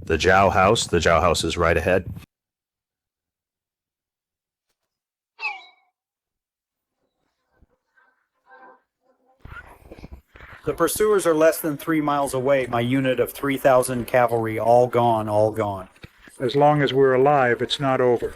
The Jiao House is right ahead. The pursuers are less than 3 miles away. My unit of 3,000 cavalry, all gone, all gone. As long as we're alive, it's not over.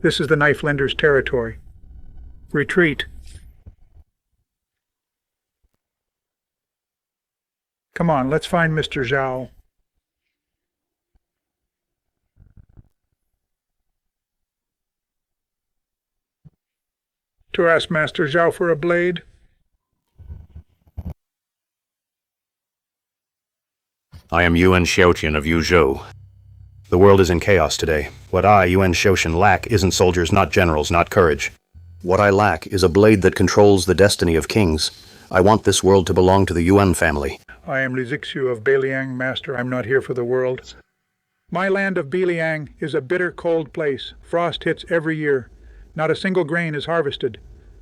This is the knife lender's territory. Retreat. Come on, let's find Mr. Zhao. To ask Master Zhao for a blade? I am Yuan Xiaotian of Yuzhou. The world is in chaos today. What I, Yuan Xiaotian, lack isn't soldiers, not generals, not courage. What I lack is a blade that controls the destiny of kings. I want this world to belong to the Yuan family. I am Li Zixiu of Beiliang, Master. I'm not here for the world. My land of Beiliang is a bitter, cold place. Frost hits every year. Not a single grain is harvested.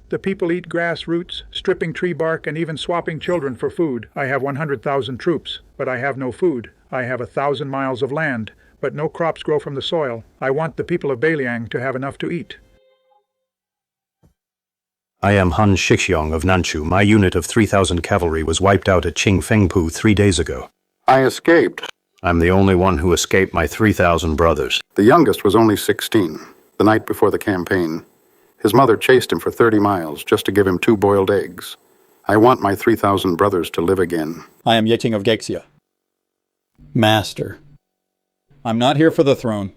The people eat grass roots, stripping tree bark, and even swapping children for food. I have 100,000 troops, but I have no food. I have 1,000 miles of land, but no crops grow from the soil. I want the people of Beiliang to have enough to eat. I am Han Shixiong of Nanchu. My unit of 3,000 cavalry was wiped out at Qingfengpu 3 days ago. I escaped. I'm the only one who escaped my 3,000 brothers. The youngest was only 16, the night before the campaign. His mother chased him for 30 miles just to give him 2 boiled eggs. I want my 3,000 brothers to live again. I am Yeting of Gexia. Master. I'm not here for the throne.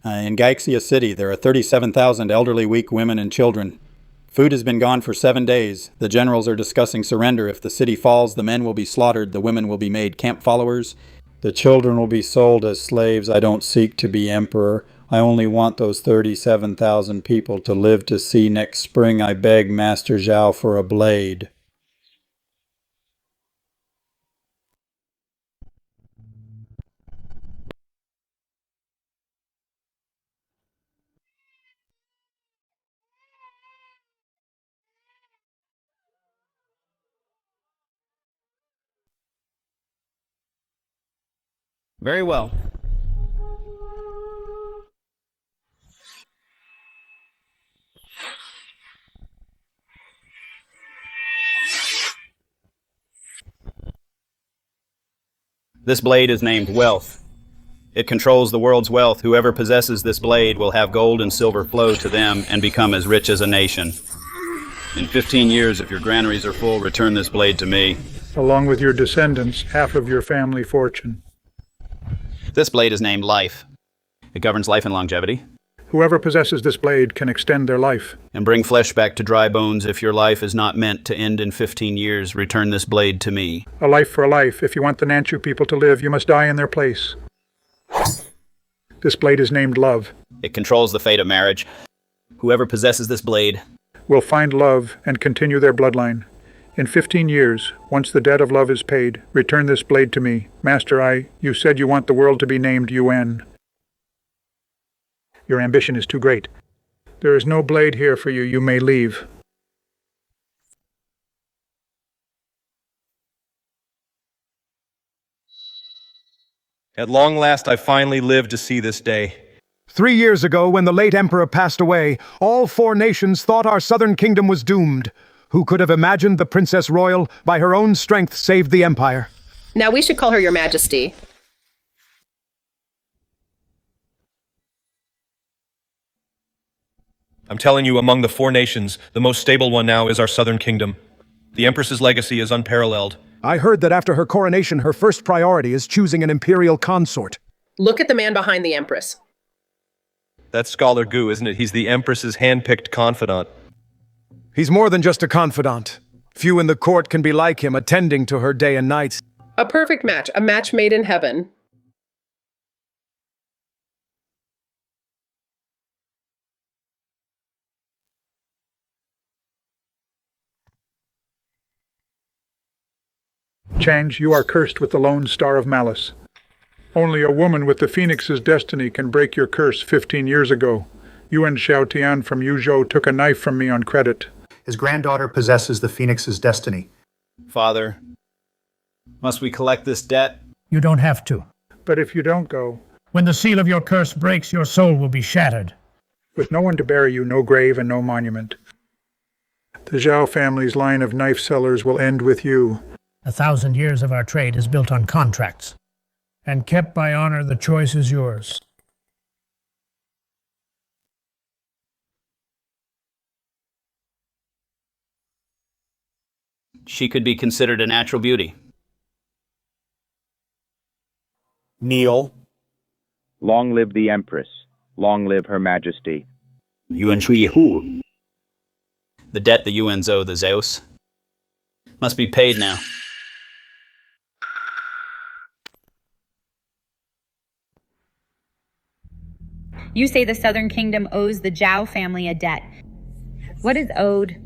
In Gaixia City, there are 37,000 elderly, weak women and children. Food has been gone for 7 days. The generals are discussing surrender. If the city falls, the men will be slaughtered, the women will be made camp followers, the children will be sold as slaves. I don't seek to be emperor. I only want those 37,000 people to live to see next spring. I beg Master Zhao for a blade. Very well. This blade is named Wealth. It controls the world's wealth. Whoever possesses this blade will have gold and silver flow to them and become as rich as a nation. In 15 years, if your granaries are full, return this blade to me. Along with your descendants, half of your family fortune. This blade is named Life. It governs life and longevity. Whoever possesses this blade can extend their life. And bring flesh back to dry bones. If your life is not meant to end in 15 years, return this blade to me. A life for a life. If you want the Nanchu people to live, you must die in their place. This blade is named Love. It controls the fate of marriage. Whoever possesses this blade will find love and continue their bloodline. In 15 years, once the debt of love is paid, return this blade to me. Master, you said you want the world to be named Yuan. Your ambition is too great. There is no blade here for you. You may leave. At long last, I finally lived to see this day. 3 years ago, when the late emperor passed away, all 4 nations thought our southern kingdom was doomed. Who could have imagined the Princess Royal, by her own strength, saved the empire? Now we should call her Your Majesty. I'm telling you, among the 4 nations, the most stable one now is our southern kingdom. The Empress's legacy is unparalleled. I heard that after her coronation, her first priority is choosing an imperial consort. Look at the man behind the Empress. That's Scholar Gu, isn't it? He's the Empress's hand-picked confidant. He's more than just a confidant. Few in the court can be like him, attending to her day and night. A perfect match, a match made in heaven. Change, you are cursed with the lone star of malice. Only a woman with the Phoenix's destiny can break your curse 15 years ago. Yuan Xiaotian from Yuzhou took a knife from me on credit. His granddaughter possesses the Phoenix's destiny. Father, must we collect this debt? You don't have to. But if you don't go, When the seal of your curse breaks, your soul will be shattered. with no one to bury you, no grave and no monument. The Zhao family's line of knife sellers will end with you. 1,000 years of our trade is built on contracts. And kept by honor, the choice is yours. She could be considered a natural beauty. Kneel. Long live the Empress. Long live Her Majesty. Yuan Shui Hu. The debt the Yuans owe the Zeus must be paid now. You say the Southern Kingdom owes the Zhao family a debt. What is owed?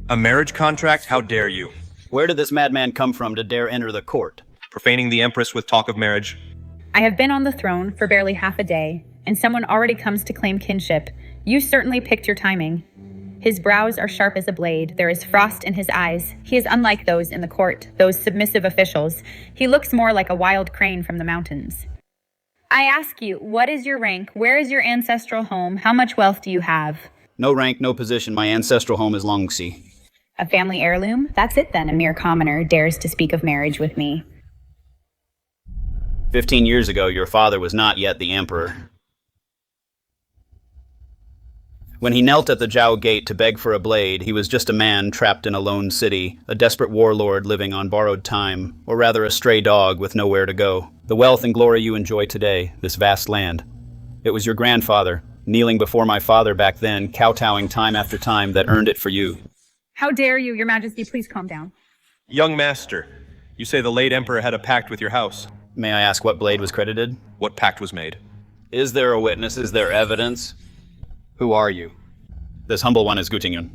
A marriage contract? How dare you? Where did this madman come from to dare enter the court? Profaning the Empress with talk of marriage. I have been on the throne for barely half a day, and someone already comes to claim kinship. You certainly picked your timing. His brows are sharp as a blade. There is frost in his eyes. He is unlike those in the court, those submissive officials. He looks more like a wild crane from the mountains. I ask you, what is your rank? Where is your ancestral home? How much wealth do you have? No rank, no position. My ancestral home is Longxi. A family heirloom? That's it then. A mere commoner dares to speak of marriage with me. 15 years ago, your father was not yet the emperor. When he knelt at the Zhao gate to beg for a blade, he was just a man trapped in a lone city, a desperate warlord living on borrowed time, or rather a stray dog with nowhere to go. The wealth and glory you enjoy today, this vast land. It was your grandfather, kneeling before my father back then, kowtowing time after time, that earned it for you. How dare you, Your Majesty, please calm down. Young master, you say the late emperor had a pact with your house. May I ask what blade was credited? What pact was made? Is there a witness? Is there evidence? Who are you? This humble one is Gutingyun.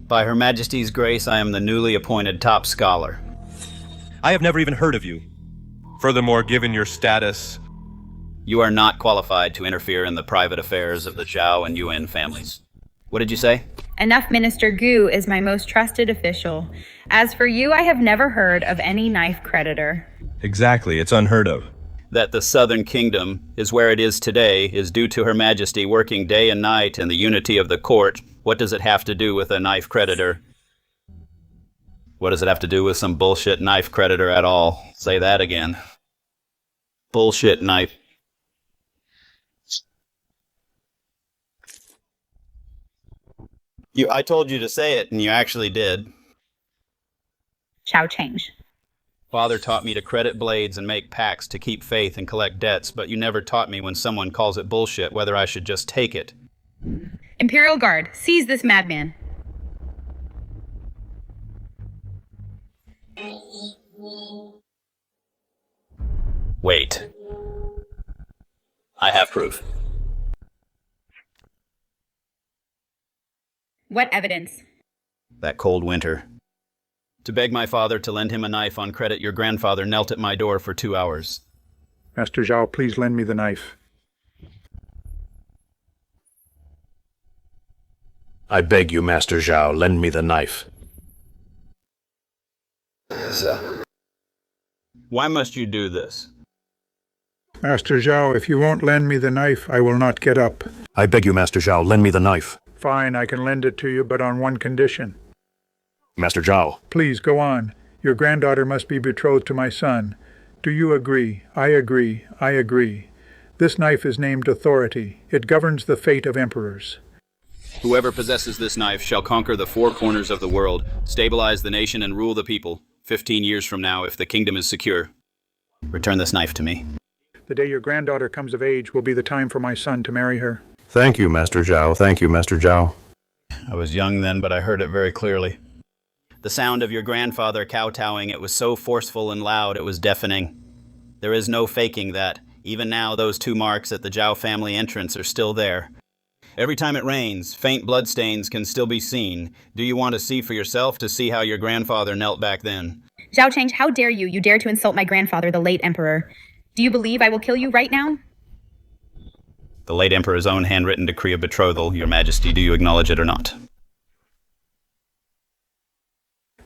By Her Majesty's grace, I am the newly appointed top scholar. I have never even heard of you. Furthermore, given your status... You are not qualified to interfere in the private affairs of the Zhao and Yuan families. What did you say? Enough, Minister Gu is my most trusted official. As for you, I have never heard of any knife creditor. Exactly, it's unheard of. That the Southern Kingdom is where it is today is due to Her Majesty working day and night in the unity of the court. What does it have to do with a knife creditor? What does it have to do with some bullshit knife creditor at all? Say that again. Bullshit knife. I told you to say it, and you actually did. Shall change. Father taught me to credit blades and make pacts to keep faith and collect debts, but you never taught me when someone calls it bullshit whether I should just take it. Imperial Guard, seize this madman. Wait. I have proof. What evidence? That cold winter. To beg my father to lend him a knife on credit, your grandfather knelt at my door for 2 hours. Master Zhao, please lend me the knife. I beg you, Master Zhao, lend me the knife. Why must you do this? Master Zhao, if you won't lend me the knife, I will not get up. I beg you, Master Zhao, lend me the knife. Fine, I can lend it to you, but on one condition. Master Zhao. Please, go on. Your granddaughter must be betrothed to my son. Do you agree? I agree. I agree. This knife is named Authority. It governs the fate of emperors. Whoever possesses this knife shall conquer the 4 corners of the world, stabilize the nation, and rule the people, 15 years from now if the kingdom is secure. Return this knife to me. The day your granddaughter comes of age will be the time for my son to marry her. Thank you, Master Zhao. Thank you, Master Zhao. I was young then, but I heard it very clearly. The sound of your grandfather kowtowing, it was so forceful and loud, it was deafening. There is no faking that. Even now, those 2 marks at the Zhao family entrance are still there. Every time it rains, faint bloodstains can still be seen. Do you want to see for yourself to see how your grandfather knelt back then? Zhao Cheng, how dare you? You dare to insult my grandfather, the late emperor. Do you believe I will kill you right now? The late emperor's own handwritten decree of betrothal, Your Majesty, do you acknowledge it or not?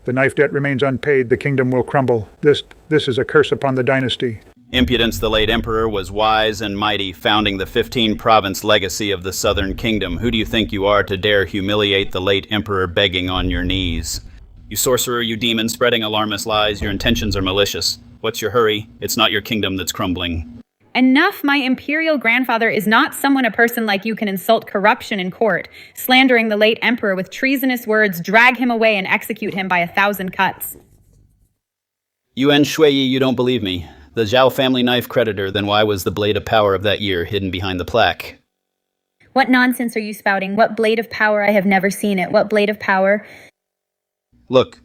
The knife debt remains unpaid, the kingdom will crumble. This is a curse upon the dynasty. Impudence, the late emperor, was wise and mighty, founding the 15-province legacy of the Southern Kingdom. Who do you think you are to dare humiliate the late emperor begging on your knees? You sorcerer, you demon, spreading alarmist lies, your intentions are malicious. What's your hurry? It's not your kingdom that's crumbling. Enough! My imperial grandfather is not someone a person like you can insult corruption in court, slandering the late emperor with treasonous words, drag him away and execute him by 1,000 cuts. Yuan Shuiyi, you don't believe me. The Zhao family knife creditor, then why was the blade of power of that year hidden behind the plaque? What nonsense are you spouting? What blade of power? I have never seen it. What blade of power? Look.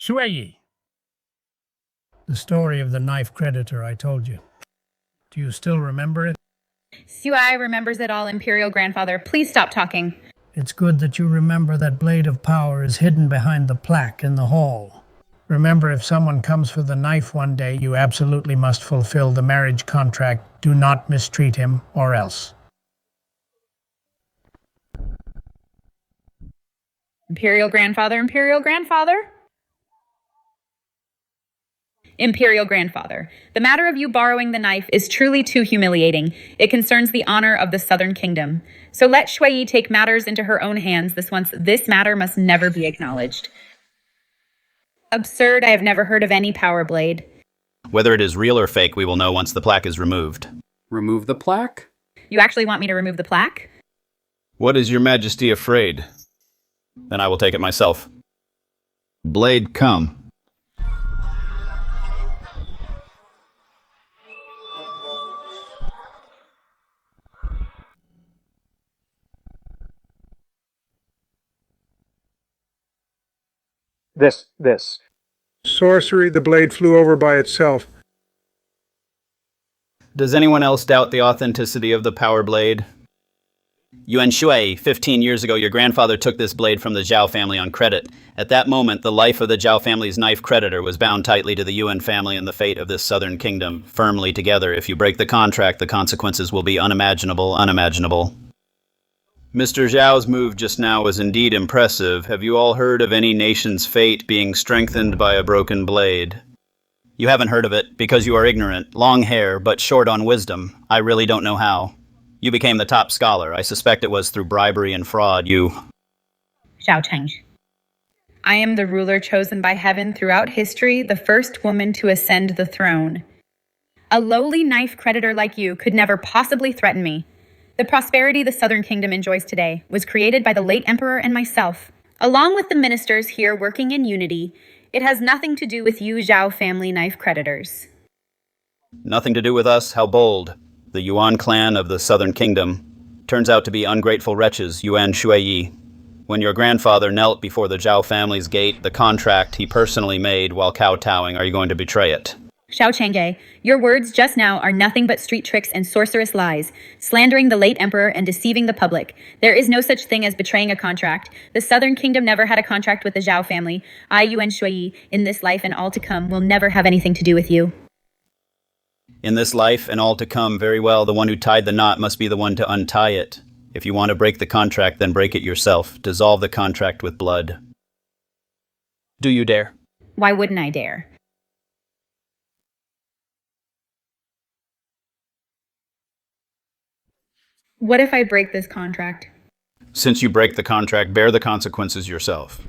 Shuiyi. The story of the knife creditor I told you. Do you still remember it? Sui remembers it all, imperial grandfather. Please stop talking. It's good that you remember that blade of power is hidden behind the plaque in the hall. Remember, if someone comes for the knife one day, you absolutely must fulfill the marriage contract. Do not mistreat him, or else. Imperial grandfather, imperial grandfather? Imperial grandfather, the matter of you borrowing the knife is truly too humiliating. It concerns the honor of the Southern Kingdom. So let Shuiyi take matters into her own hands. This matter must never be acknowledged. Absurd, I have never heard of any power blade. Whether it is real or fake, we will know once the plaque is removed. Remove the plaque? You actually want me to remove the plaque? What is your majesty afraid? Then I will take it myself. Blade, come. This. Sorcery, the blade flew over by itself. Does anyone else doubt the authenticity of the power blade? Yuan Shui, 15 years ago, your grandfather took this blade from the Zhao family on credit. At that moment, the life of the Zhao family's knife creditor was bound tightly to the Yuan family and the fate of this southern kingdom, firmly together. If you break the contract, the consequences will be unimaginable. Mr. Zhao's move just now was indeed impressive. Have you all heard of any nation's fate being strengthened by a broken blade? You haven't heard of it because you are ignorant, long hair, but short on wisdom. I really don't know how. You became the top scholar. I suspect it was through bribery and fraud. Zhao Cheng. I am the ruler chosen by heaven throughout history, the first woman to ascend the throne. A lowly knife creditor like you could never possibly threaten me. The prosperity the Southern Kingdom enjoys today was created by the late emperor and myself, along with the ministers here working in unity. It has nothing to do with you Zhao family knife creditors. Nothing to do with us? How bold. The Yuan clan of the Southern Kingdom turns out to be ungrateful wretches, Yuan Shuiyi. When your grandfather knelt before the Zhao family's gate, the contract he personally made while kowtowing, are you going to betray it? Xiao Chang'e, your words just now are nothing but street tricks and sorcerous lies, slandering the late emperor and deceiving the public. There is no such thing as betraying a contract. The Southern Kingdom never had a contract with the Zhao family. I, Yuan Shuiyi, in this life and all to come, will never have anything to do with you. In this life and all to come, very well, the one who tied the knot must be the one to untie it. If you want to break the contract, then break it yourself. Dissolve the contract with blood. Do you dare? Why wouldn't I dare? What if I break this contract? Since you break the contract, bear the consequences yourself.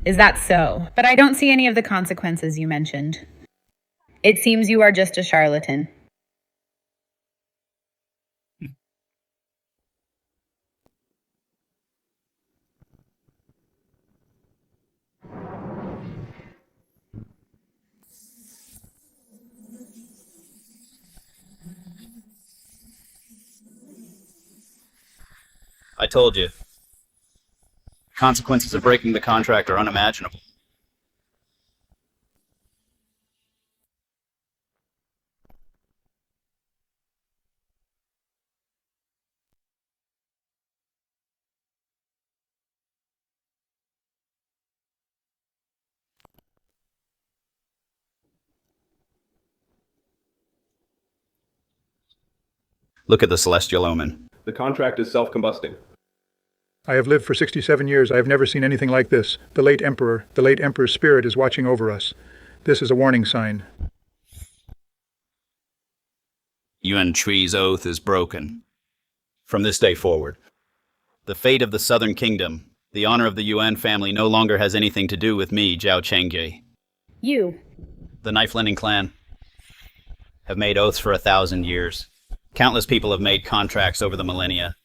Is that so? But I don't see any of the consequences you mentioned. It seems you are just a charlatan. I told you. Consequences of breaking the contract are unimaginable. Look at the celestial omen. The contract is self-combusting. I have lived for 67 years. I have never seen anything like this. The late Emperor's spirit is watching over us. This is a warning sign. Yuan Shui's oath is broken. From this day forward, the fate of the Southern Kingdom, the honor of the Yuan family no longer has anything to do with me, Zhao Changge. You. The knife-lending clan have made oaths for 1,000 years. Countless people have made contracts over the millennia.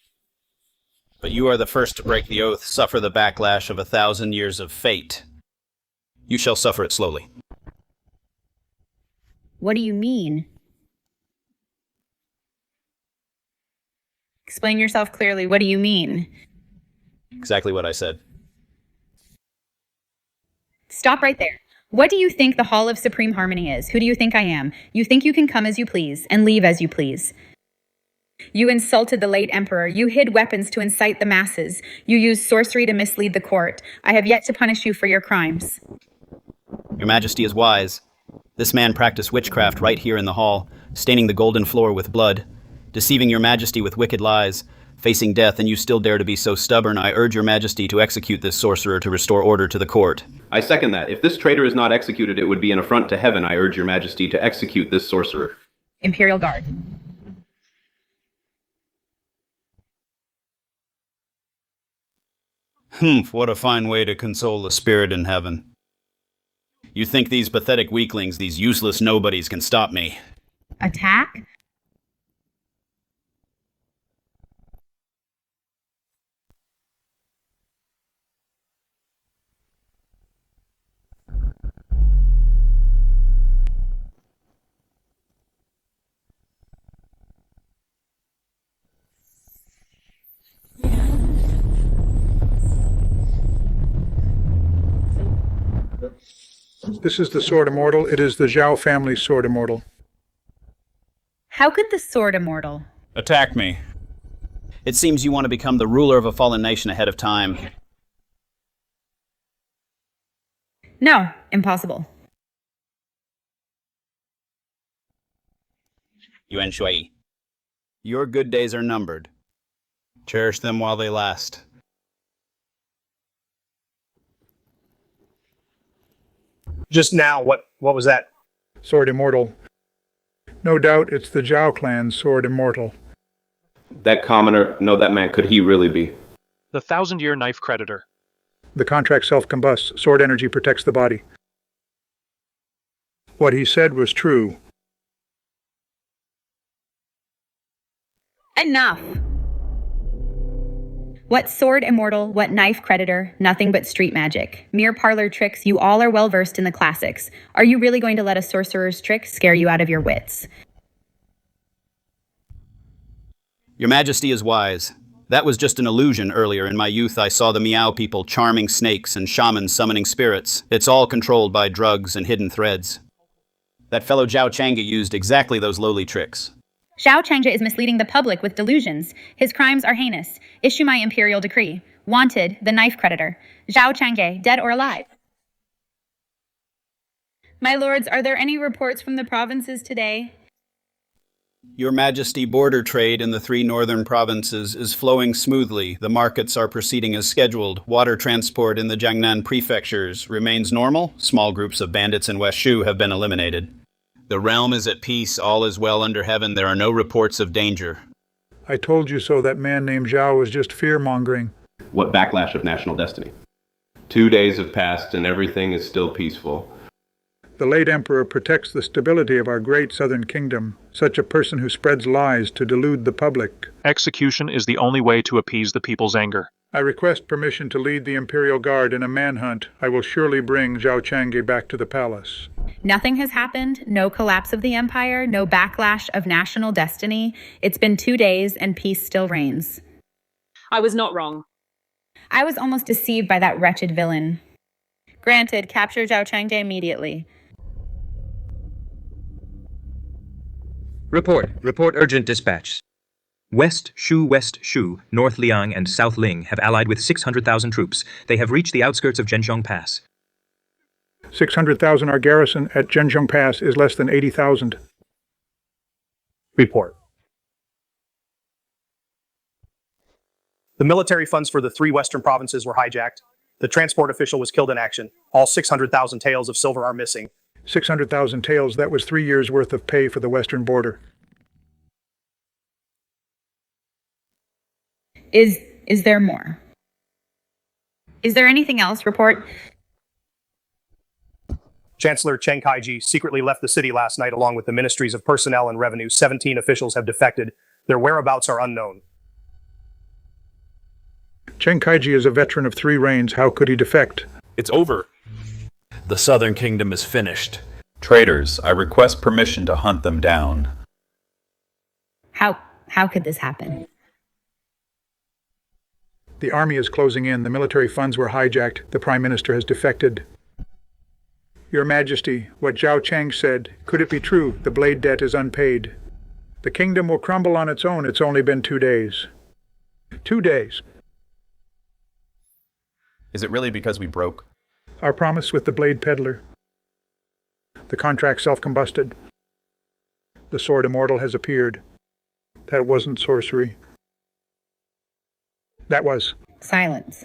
But you are the first to break the oath, suffer the backlash of 1,000 years of fate. You shall suffer it slowly. What do you mean? Explain yourself clearly. What do you mean? Exactly what I said. Stop right there. What do you think the Hall of Supreme Harmony is? Who do you think I am? You think you can come as you please and leave as you please. You insulted the late emperor. You hid weapons to incite the masses. You used sorcery to mislead the court. I have yet to punish you for your crimes. Your Majesty is wise. This man practiced witchcraft right here in the hall, staining the golden floor with blood, deceiving your Majesty with wicked lies, facing death, and you still dare to be so stubborn. I urge your Majesty to execute this sorcerer to restore order to the court. I second that. If this traitor is not executed, it would be an affront to heaven. I urge your Majesty to execute this sorcerer. Imperial Guard. What a fine way to console the spirit in heaven. You think these pathetic weaklings, these useless nobodies, can stop me? Attack? This is the Sword Immortal. It is the Zhao family's Sword Immortal. How could the sword immortal? Attack me. It seems you want to become the ruler of a fallen nation ahead of time. No, impossible. Yuan Shui, your good days are numbered. Cherish them while they last. Just now, what was that? Sword Immortal. No doubt it's the Zhao clan's Sword Immortal. That commoner, no, that man, could he really be? The 1,000-year knife creditor. The contract self-combusts. Sword energy protects the body. What he said was true. Enough! What sword immortal, what knife creditor, nothing but street magic. Mere parlor tricks, you all are well versed in the classics. Are you really going to let a sorcerer's trick scare you out of your wits? Your Majesty is wise. That was just an illusion earlier. In my youth, I saw the Meow people charming snakes and shamans summoning spirits. It's all controlled by drugs and hidden threads. That fellow Zhao Changge used exactly those lowly tricks. Zhao Changge is misleading the public with delusions. His crimes are heinous. Issue my imperial decree. Wanted, the knife creditor. Zhao Changge, dead or alive. My lords, are there any reports from the provinces today? Your Majesty, border trade in the 3 northern provinces is flowing smoothly. The markets are proceeding as scheduled. Water transport in the Jiangnan prefectures remains normal. Small groups of bandits in West Shu have been eliminated. The realm is at peace. All is well under heaven. There are no reports of danger. I told you so. That man named Zhao was just fear-mongering. What backlash of national destiny? 2 days have passed and everything is still peaceful. The late emperor protects the stability of our great southern kingdom. Such a person who spreads lies to delude the public. Execution is the only way to appease the people's anger. I request permission to lead the Imperial Guard in a manhunt. I will surely bring Zhao Changge back to the palace. Nothing has happened. No collapse of the empire. No backlash of national destiny. It's been 2 days and peace still reigns. I was not wrong. I was almost deceived by that wretched villain. Granted, capture Zhao Changge immediately. Report urgent dispatch. West Shu, North Liang, and South Ling have allied with 600,000 troops. They have reached the outskirts of Zhenjiang Pass. 600,000. Our garrison at Zhenjiang Pass is less than 80,000. Report. The military funds for the 3 western provinces were hijacked. The transport official was killed in action. All 600,000 taels of silver are missing. 600,000 taels, that was 3 years' worth of pay for the western border. Is there more? Is there anything else? Report. Chancellor Chen Kaiji secretly left the city last night along with the Ministries of Personnel and Revenue. 17 officials have defected. Their whereabouts are unknown. Chen Kaiji is a veteran of 3 reigns. How could he defect? It's over. The Southern Kingdom is finished. Traitors, I request permission to hunt them down. How could this happen? The army is closing in. The military funds were hijacked. The Prime Minister has defected. Your Majesty, what Zhao Chang said, could it be true? The blade debt is unpaid. The kingdom will crumble on its own. It's only been 2 days. 2 days. Is it really because we broke? Our promise with the blade peddler. The contract self-combusted. The sword immortal has appeared. That wasn't sorcery. That was. Silence.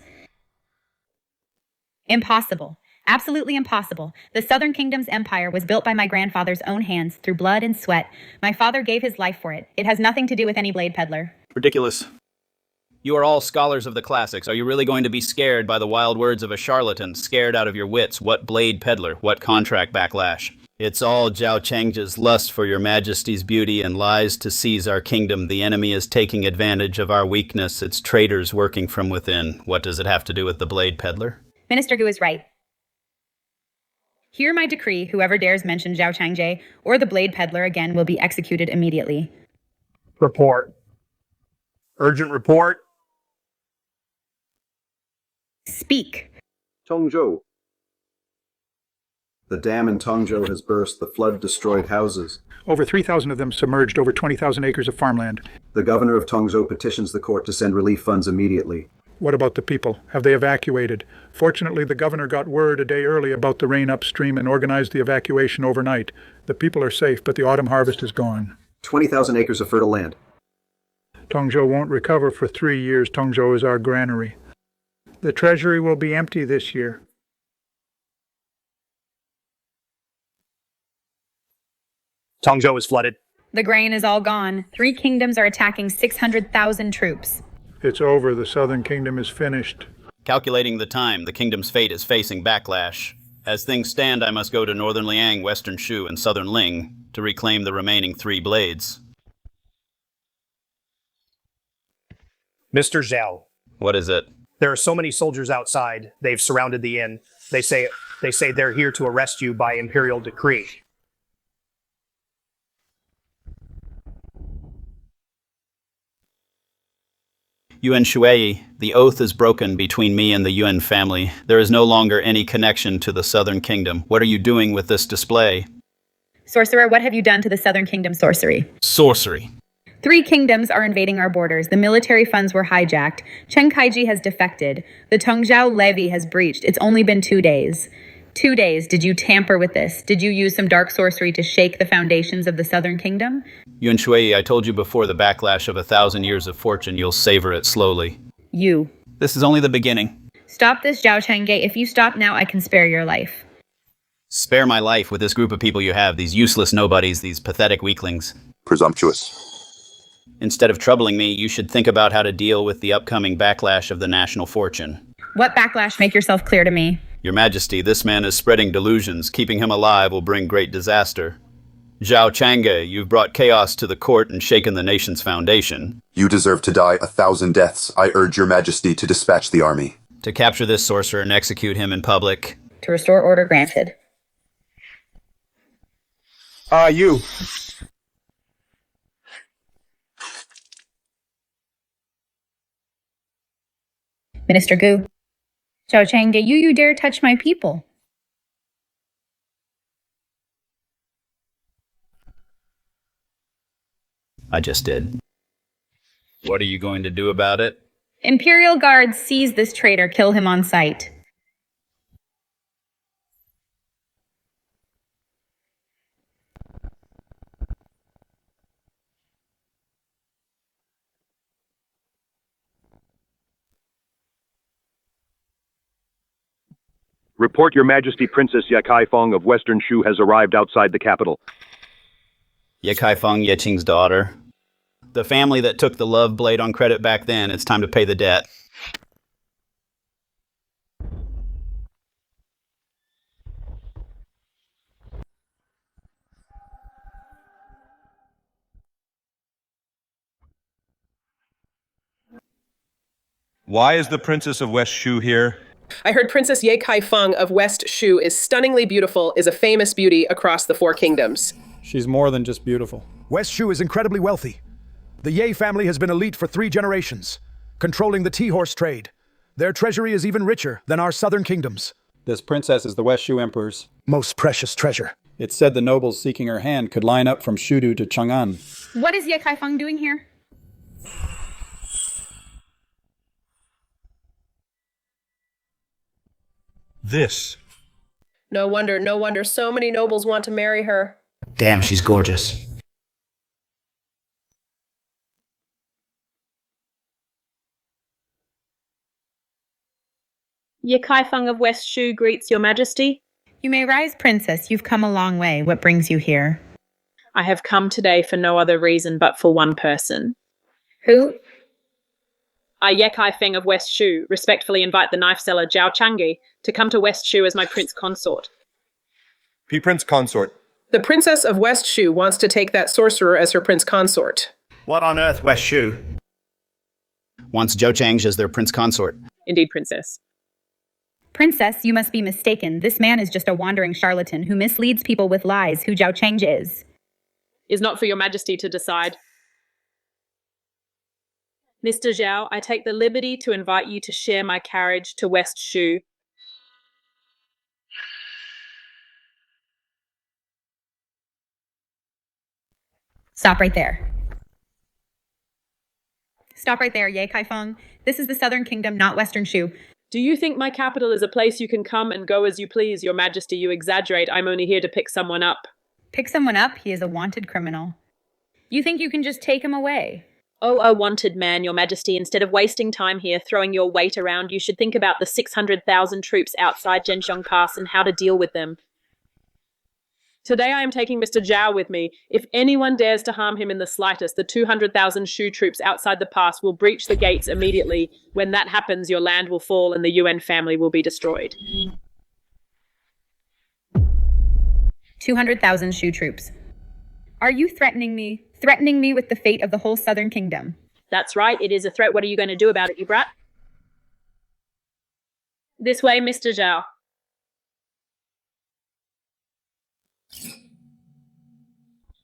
Impossible. Absolutely impossible. The Southern Kingdom's empire was built by my grandfather's own hands through blood and sweat. My father gave his life for it. It has nothing to do with any blade peddler. Ridiculous. You are all scholars of the classics. Are you really going to be scared by the wild words of a charlatan, scared out of your wits? What blade peddler? What contract backlash? It's all Zhao Chang's lust for your majesty's beauty and lies to seize our kingdom. The enemy is taking advantage of our weakness. It's traitors working from within. What does it have to do with the blade peddler? Minister Gu is right. Hear my decree. Whoever dares mention Zhao Changje or the blade peddler again will be executed immediately. Report. Urgent report. Speak. Tongzhou. The dam in Tongzhou has burst. The flood destroyed houses. Over 3,000 of them submerged, over 20,000 acres of farmland. The governor of Tongzhou petitions the court to send relief funds immediately. What about the people? Have they evacuated? Fortunately, the governor got word a day early about the rain upstream and organized the evacuation overnight. The people are safe, but the autumn harvest is gone. 20,000 acres of fertile land. Tongzhou won't recover for 3 years. Tongzhou is our granary. The treasury will be empty this year. Tongzhou is flooded. The grain is all gone. 3 kingdoms are attacking 600,000 troops. It's over. The Southern Kingdom is finished. Calculating the time, the kingdom's fate is facing backlash. As things stand, I must go to Northern Liang, Western Shu, and Southern Ling to reclaim the remaining 3 blades. Mr. Zhao. What is it? There are so many soldiers outside. They've surrounded the inn. They say they're here to arrest you by imperial decree. Yuan Shui, the oath is broken between me and the Yuan family. There is no longer any connection to the Southern Kingdom. What are you doing with this display? Sorcerer, what have you done to the Southern Kingdom sorcery? Sorcery. 3 kingdoms are invading our borders. The military funds were hijacked. Chen Kaiji has defected. The Tongzhou levy has breached. It's only been 2 days. 2 days. Did you tamper with this? Did you use some dark sorcery to shake the foundations of the Southern Kingdom? Yuan Shui, I told you before the backlash of 1,000 years of fortune, you'll savor it slowly. You. This is only the beginning. Stop this, Zhao Changge. If you stop now, I can spare your life. Spare my life with this group of people you have, these useless nobodies, these pathetic weaklings. Presumptuous. Instead of troubling me, you should think about how to deal with the upcoming backlash of the national fortune. What backlash? Make yourself clear to me. Your Majesty, this man is spreading delusions. Keeping him alive will bring great disaster. Zhao Changge, you've brought chaos to the court and shaken the nation's foundation. You deserve to die 1,000 deaths. I urge your Majesty to dispatch the army. To capture this sorcerer and execute him in public. To restore order granted. You. Minister Gu. Zhao Changge, you dare touch my people. I just did. What are you going to do about it? Imperial guards seize this traitor, kill him on sight. Report, Your Majesty, Princess Yakai Fong of Western Shu has arrived outside the capital. Yakai Feng Yeqing's daughter. The family that took the love blade on credit back then, it's time to pay the debt. Why is the Princess of West Shu here? I heard Princess Ye Kai Feng of West Shu is stunningly beautiful, is a famous beauty across the Four Kingdoms. She's more than just beautiful. West Shu is incredibly wealthy. The Ye family has been elite for 3 generations, controlling the tea-horse trade. Their treasury is even richer than our southern kingdoms. This princess is the West Shu Emperor's most precious treasure. It's said the nobles seeking her hand could line up from Shudu to Chang'an. What is Ye Kai Feng doing here? This. No wonder so many nobles want to marry her. Damn, she's gorgeous. Ye Kai Feng of West Shu greets Your Majesty. You may rise, Princess. You've come a long way. What brings you here? I have come today for no other reason but for one person. Who? I, Ye Kai Feng of West Shu, respectfully invite the knife seller Zhao Changi to come to West Shu as my prince consort. Prince consort. The Princess of West Shu wants to take that sorcerer as her prince consort. What on earth, West Shu? Wants Zhou Chang as their prince consort. Indeed, Princess. Princess, you must be mistaken. This man is just a wandering charlatan who misleads people with lies who Zhao Chang is. Is not for Your Majesty to decide. Mr. Zhao, I take the liberty to invite you to share my carriage to West Shu. Stop right there. Stop right there, Ye Kai Feng. This is the Southern Kingdom, not Western Shu. Do you think my capital is a place you can come and go as you please, Your Majesty? You exaggerate. I'm only here to pick someone up. Pick someone up? He is a wanted criminal. You think you can just take him away? Oh, a wanted man, Your Majesty. Instead of wasting time here throwing your weight around, you should think about the 600,000 troops outside Zhenxiong Pass and how to deal with them. Today I am taking Mr. Zhao with me. If anyone dares to harm him in the slightest, the 200,000 Shu troops outside the pass will breach the gates immediately. When that happens, your land will fall and the UN family will be destroyed. 200,000 Shu troops. Are you threatening me? Threatening me with the fate of the whole Southern Kingdom? That's right, it is a threat. What are you going to do about it, you brat? This way, Mr. Zhao.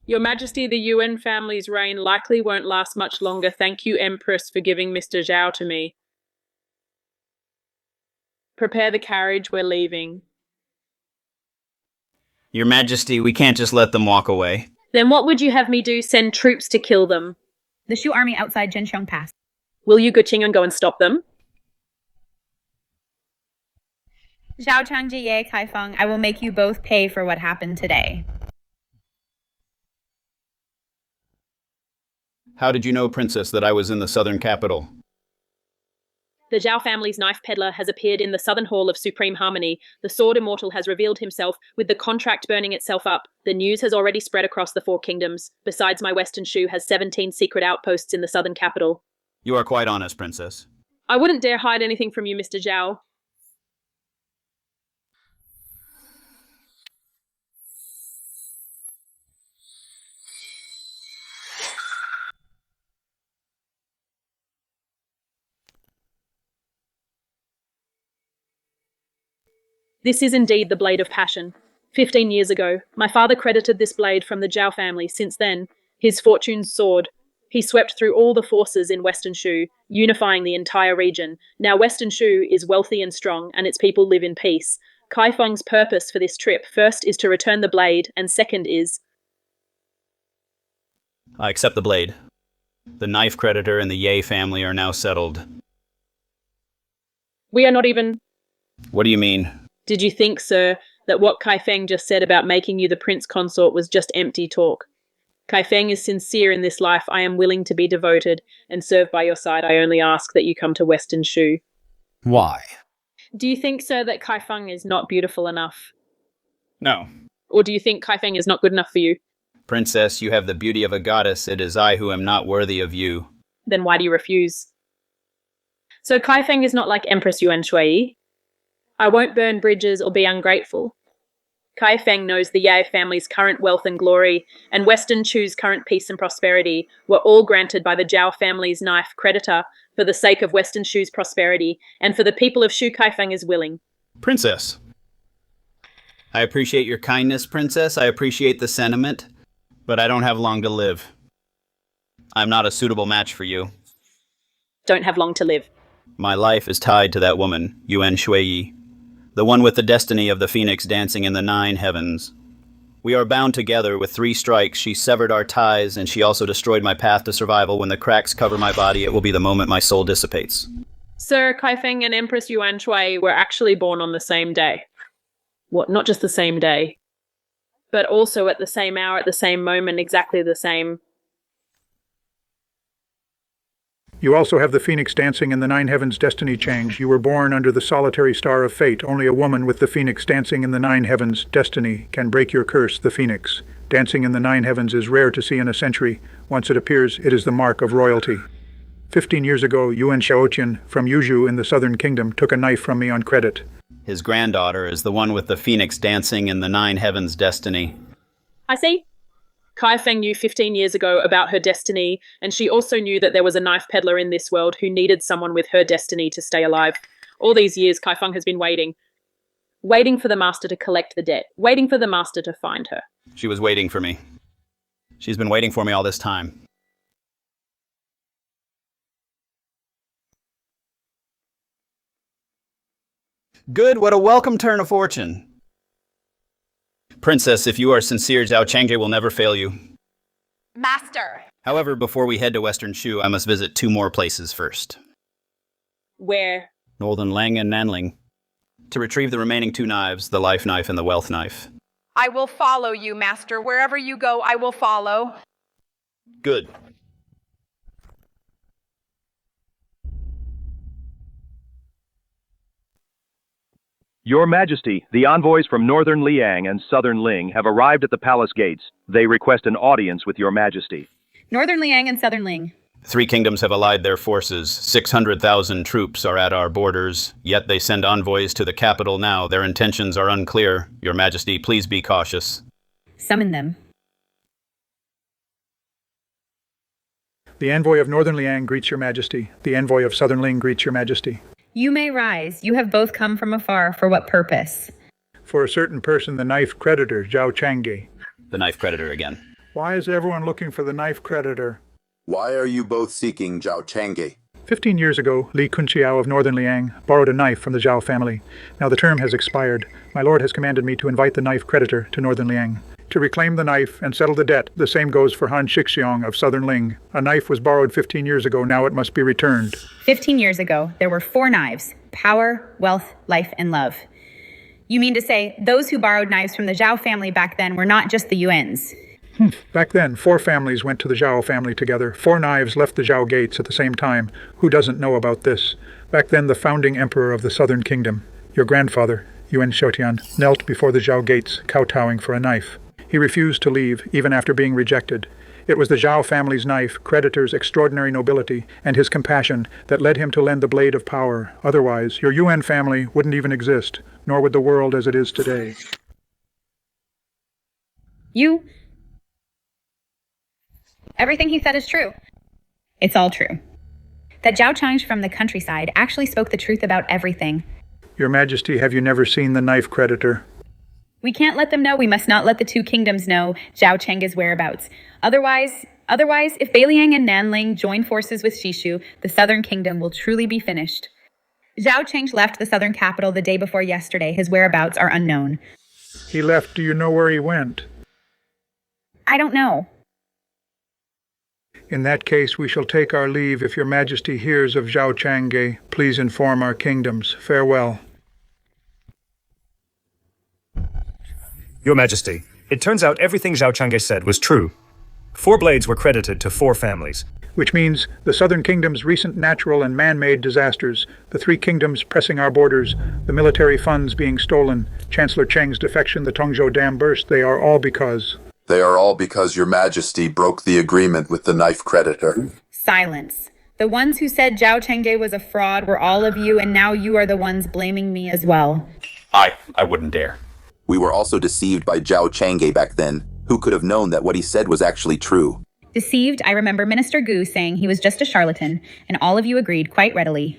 Your Majesty, the UN family's reign likely won't last much longer. Thank you, Empress, for giving Mr. Zhao to me. Prepare the carriage, we're leaving. Your Majesty, we can't just let them walk away. Then what would you have me do? Send troops to kill them? The Shu army outside Zhenxiong Pass. Will you, Guqing, and go and stop them? Zhao Changji, Ye Kai Feng, I will make you both pay for what happened today. How did you know, Princess, that I was in the southern capital? The Zhao family's knife peddler has appeared in the southern hall of Supreme Harmony. The Sword Immortal has revealed himself, with the contract burning itself up. The news has already spread across the Four Kingdoms. Besides, my Western Shu has 17 secret outposts in the southern capital. You are quite honest, Princess. I wouldn't dare hide anything from you, Mr. Zhao. This is indeed the Blade of Passion. 15 years ago, my father credited this blade from the Zhao family. Since then, his fortunes soared. He swept through all the forces in Western Shu, unifying the entire region. Now Western Shu is wealthy and strong, and its people live in peace. Kai Feng's purpose for this trip first is to return the blade, and second is... I accept the blade. The knife creditor and the Ye family are now settled. We are not even... What do you mean? Did you think, sir, that what Kai Feng just said about making you the prince consort was just empty talk? Kai Feng is sincere in this life. I am willing to be devoted and serve by your side. I only ask that you come to Western Shu. Why? Do you think, sir, that Kaifeng is not beautiful enough? No. Or do you think Kaifeng is not good enough for you? Princess, you have the beauty of a goddess. It is I who am not worthy of you. Then why do you refuse? So Kaifeng is not like Empress Yuan Shui. I won't burn bridges or be ungrateful. Kaifeng knows the Yao family's current wealth and glory, and Western Chu's current peace and prosperity were all granted by the Zhao family's knife creditor for the sake of Western Chu's prosperity, and for the people of Shu Kaifeng is willing. Princess. I appreciate your kindness, Princess. I appreciate the sentiment, but I don't have long to live. I'm not a suitable match for you. Don't have long to live. My life is tied to that woman, Yuan Shui, the one with the destiny of the phoenix dancing in the 9 heavens. We are bound together with 3 strikes. She severed our ties, and she also destroyed my path to survival. When the cracks cover my body, it will be the moment my soul dissipates. Sir, Kaifeng and Empress Yuan Shui were actually born on the same day. What, not just the same day, but also at the same hour, at the same moment, exactly the same. You also have the phoenix dancing in the 9 heavens destiny change. You were born under the solitary star of fate. Only a woman with the phoenix dancing in the 9 heavens destiny can break your curse, the phoenix. Dancing in the 9 heavens is rare to see in a century. Once it appears, it is the mark of royalty. 15 years ago, Yuan Xiaotian from Yuzhou in the southern kingdom took a knife from me on credit. His granddaughter is the one with the phoenix dancing in the 9 heavens destiny. I see. Kaifeng knew 15 years ago about her destiny, and she also knew that there was a knife peddler in this world who needed someone with her destiny to stay alive. All these years, Kaifeng has been waiting. Waiting for the master to collect the debt. Waiting for the master to find her. She was waiting for me. She's been waiting for me all this time. Good, what a welcome turn of fortune. Princess, if you are sincere, Zhao Changge will never fail you. Master! However, before we head to Western Shu, I must visit 2 more places first. Where? Northernlang and Nanling. To retrieve the remaining 2 knives, the life knife and the wealth knife. I will follow you, Master. Wherever you go, I will follow. Good. Your Majesty, the envoys from Northern Liang and Southern Ling have arrived at the palace gates. They request an audience with Your Majesty. Northern Liang and Southern Ling. 3 kingdoms have allied their forces. 600,000 troops are at our borders, yet they send envoys to the capital now. Their intentions are unclear. Your Majesty, please be cautious. Summon them. The envoy of Northern Liang greets Your Majesty. The envoy of Southern Ling greets Your Majesty. You may rise. You have both come from afar. For what purpose? For a certain person, the knife creditor, Zhao Changge. The knife creditor again. Why is everyone looking for the knife creditor? Why are you both seeking Zhao Changge? 15 years ago, Li Kunxiao of Northern Liang borrowed a knife from the Zhao family. Now the term has expired. My lord has commanded me to invite the knife creditor to Northern Liang. To reclaim the knife and settle the debt, the same goes for Han Shixiong of Southern Ling. A knife was borrowed 15 years ago, now it must be returned. 15 years ago, there were 4 knives: power, wealth, life, and love. You mean to say those who borrowed knives from the Zhao family back then were not just the Yuans? Back then, 4 families went to the Zhao family together. 4 knives left the Zhao gates at the same time. Who doesn't know about this? Back then, the founding emperor of the southern kingdom, your grandfather, Yuan Xiaotian, knelt before the Zhao gates, kowtowing for a knife. He refused to leave, even after being rejected. It was the Zhao family's knife, creditor's extraordinary nobility, and his compassion that led him to lend the blade of power. Otherwise, your Yuan family wouldn't even exist, nor would the world as it is today. Everything he said is true. It's all true. That Zhao Changge from the countryside actually spoke the truth about everything. Your Majesty, have you never seen the knife creditor? We can't let them know. We must not let the 2 kingdoms know Zhao Changge's whereabouts. Otherwise, if Beiliang and Nanling join forces with Shishu, the southern kingdom will truly be finished. Zhao Changge left the southern capital the day before yesterday. His whereabouts are unknown. He left. Do you know where he went? I don't know. In that case, we shall take our leave. If your Majesty hears of Zhao Changge, please inform our kingdoms. Farewell. Your Majesty, it turns out everything Zhao Changge said was true. 4 blades were credited to 4 families. Which means the Southern Kingdom's recent natural and man-made disasters, the 3 kingdoms pressing our borders, the military funds being stolen, Chancellor Cheng's defection, the Tongzhou Dam burst, they are all because Your Majesty broke the agreement with the knife creditor. Silence. The ones who said Zhao Chengde was a fraud were all of you, and now you are the ones blaming me as well. I wouldn't dare. We were also deceived by Zhao Changge back then. Who could have known that what he said was actually true? Deceived, I remember Minister Gu saying he was just a charlatan, and all of you agreed quite readily.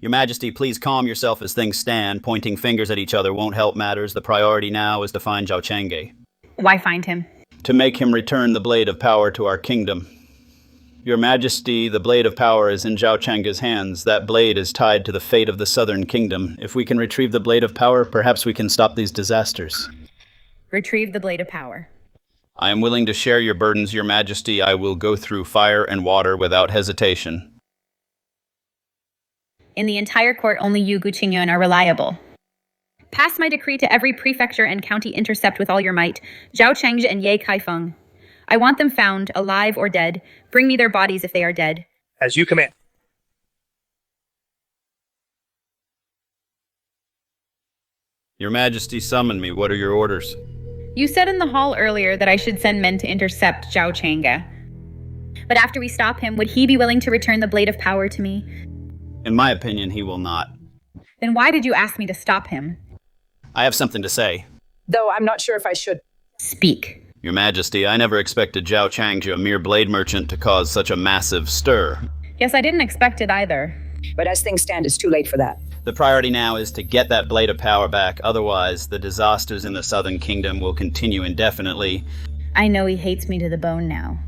Your Majesty, please calm yourself as things stand. Pointing fingers at each other won't help matters. The priority now is to find Zhao Changge. Why find him? To make him return the Blade of Power to our kingdom. Your Majesty, the Blade of Power is in Zhao Changge's hands. That blade is tied to the fate of the Southern Kingdom. If we can retrieve the Blade of Power, perhaps we can stop these disasters. Retrieve the Blade of Power. I am willing to share your burdens, Your Majesty. I will go through fire and water without hesitation. In the entire court, only you, Gu Qingyuan, are reliable. Pass my decree to every prefecture and county intercept with all your might, Zhao Chengzhe and Ye Kaifeng. I want them found, alive or dead. Bring me their bodies if they are dead. As you command. Your Majesty summoned me. What are your orders? You said in the hall earlier that I should send men to intercept Zhao Changge. But after we stop him, would he be willing to return the Blade of Power to me? In my opinion, he will not. Then why did you ask me to stop him? I have something to say. Though I'm not sure if I should. Speak. Your Majesty, I never expected Zhao Changzhe, a mere blade merchant, to cause such a massive stir. Yes, I didn't expect it either. But as things stand, it's too late for that. The priority now is to get that Blade of Power back. Otherwise, the disasters in the Southern Kingdom will continue indefinitely. I know he hates me to the bone now.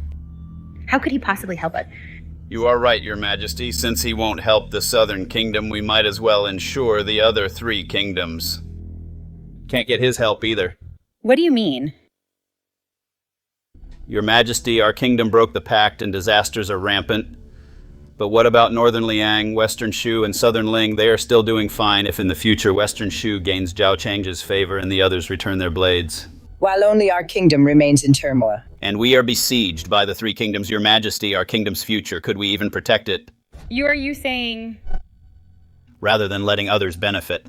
How could he possibly help it? You are right, Your Majesty. Since he won't help the Southern Kingdom, we might as well ensure the other 3 kingdoms. Can't get his help either. What do you mean? Your Majesty, our kingdom broke the pact and disasters are rampant. But what about Northern Liang, Western Shu, and Southern Ling? They are still doing fine if in the future Western Shu gains Zhao Changzhe's favor and the others return their blades. While only our kingdom remains in turmoil. And we are besieged by the 3 kingdoms. Your Majesty, our kingdom's future. Could we even protect it? Are you saying? Rather than letting others benefit.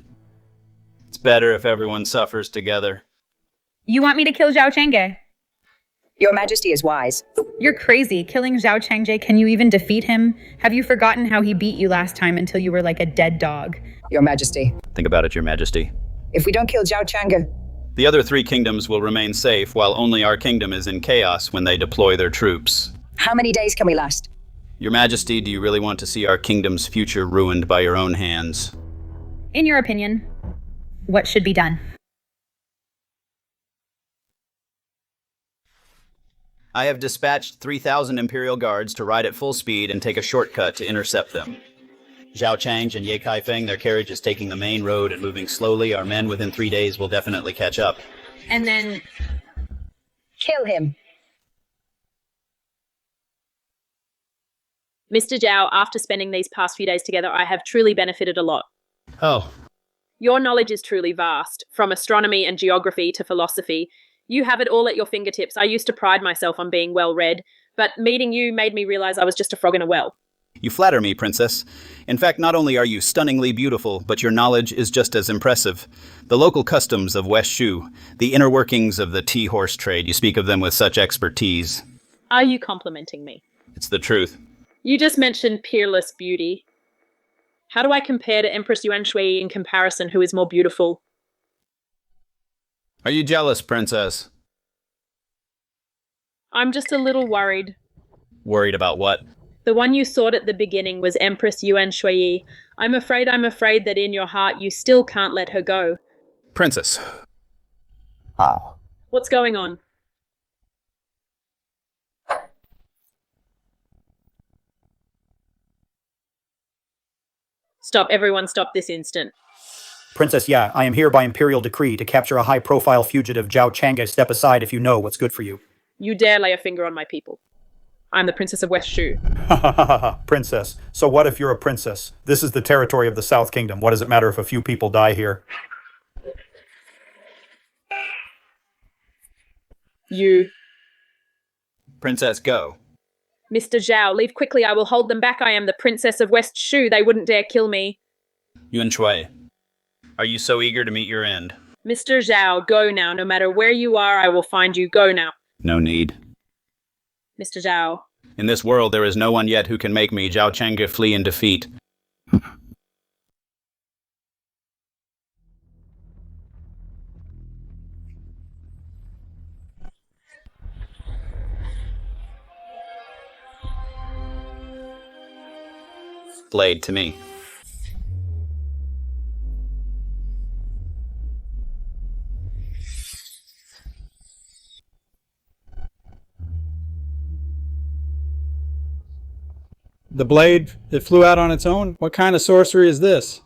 It's better if everyone suffers together. You want me to kill Zhao Changge? Your Majesty is wise. You're crazy. Killing Zhao Changzhe, can you even defeat him? Have you forgotten how he beat you last time until you were like a dead dog? Your Majesty. Think about it, Your Majesty. If we don't kill Zhao Changge, the other 3 kingdoms will remain safe, while only our kingdom is in chaos when they deploy their troops. how many days can we last? Your Majesty, do you really want to see our kingdom's future ruined by your own hands? In your opinion, what should be done? I have dispatched 3,000 Imperial Guards to ride at full speed and take a shortcut to intercept them. Zhao Changzhe and Ye Kaifeng, their carriage is taking the main road and moving slowly. Our men within 3 days will definitely catch up. And then... kill him. Mr. Zhao, after spending these past few days together, I have truly benefited a lot. Oh. Your knowledge is truly vast, from astronomy and geography to philosophy. You have it all at your fingertips. I used to pride myself on being well-read, but meeting you made me realize I was just a frog in a well. You flatter me, Princess. In fact, not only are you stunningly beautiful, but your knowledge is just as impressive. The local customs of West Shu, the inner workings of the tea horse trade, you speak of them with such expertise. Are you complimenting me? It's the truth. You just mentioned peerless beauty. How do I compare to Empress Yvette in comparison, who is more beautiful? Are you jealous, Princess? I'm just a little worried. Worried about what? The one you sought at the beginning was Empress Yuan Shui. I'm afraid that in your heart you still can't let her go. Princess. What's going on? Stop, everyone, stop this instant. Princess Ya, I am here by imperial decree to capture a high-profile fugitive, Zhao Changge. Step aside if you know what's good for you. You dare lay a finger on my people. I'm the Princess of West Shu. Ha ha ha ha, princess. So what if you're a princess? This is the territory of the South Kingdom. What does it matter if a few people die here? You. Princess, go. Mr. Zhao, leave quickly. I will hold them back. I am the Princess of West Shu. They wouldn't dare kill me. Yuan Shui, are you so eager to meet your end? Mr. Zhao, go now. No matter where you are, I will find you. Go now. No need. Mr. Zhao. In this world, there is no one yet who can make me, Zhao Chengge, flee in defeat. Blade to me. The blade, it flew out on its own? What kind of sorcery is this?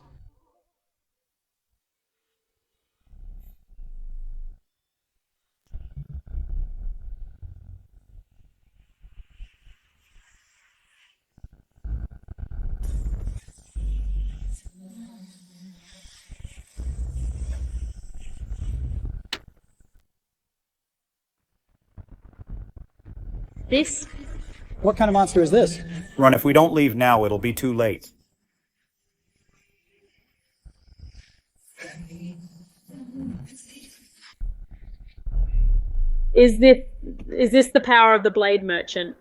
This? What kind of monster is this? Run, if we don't leave now, it'll be too late. Is this the power of the blade merchant?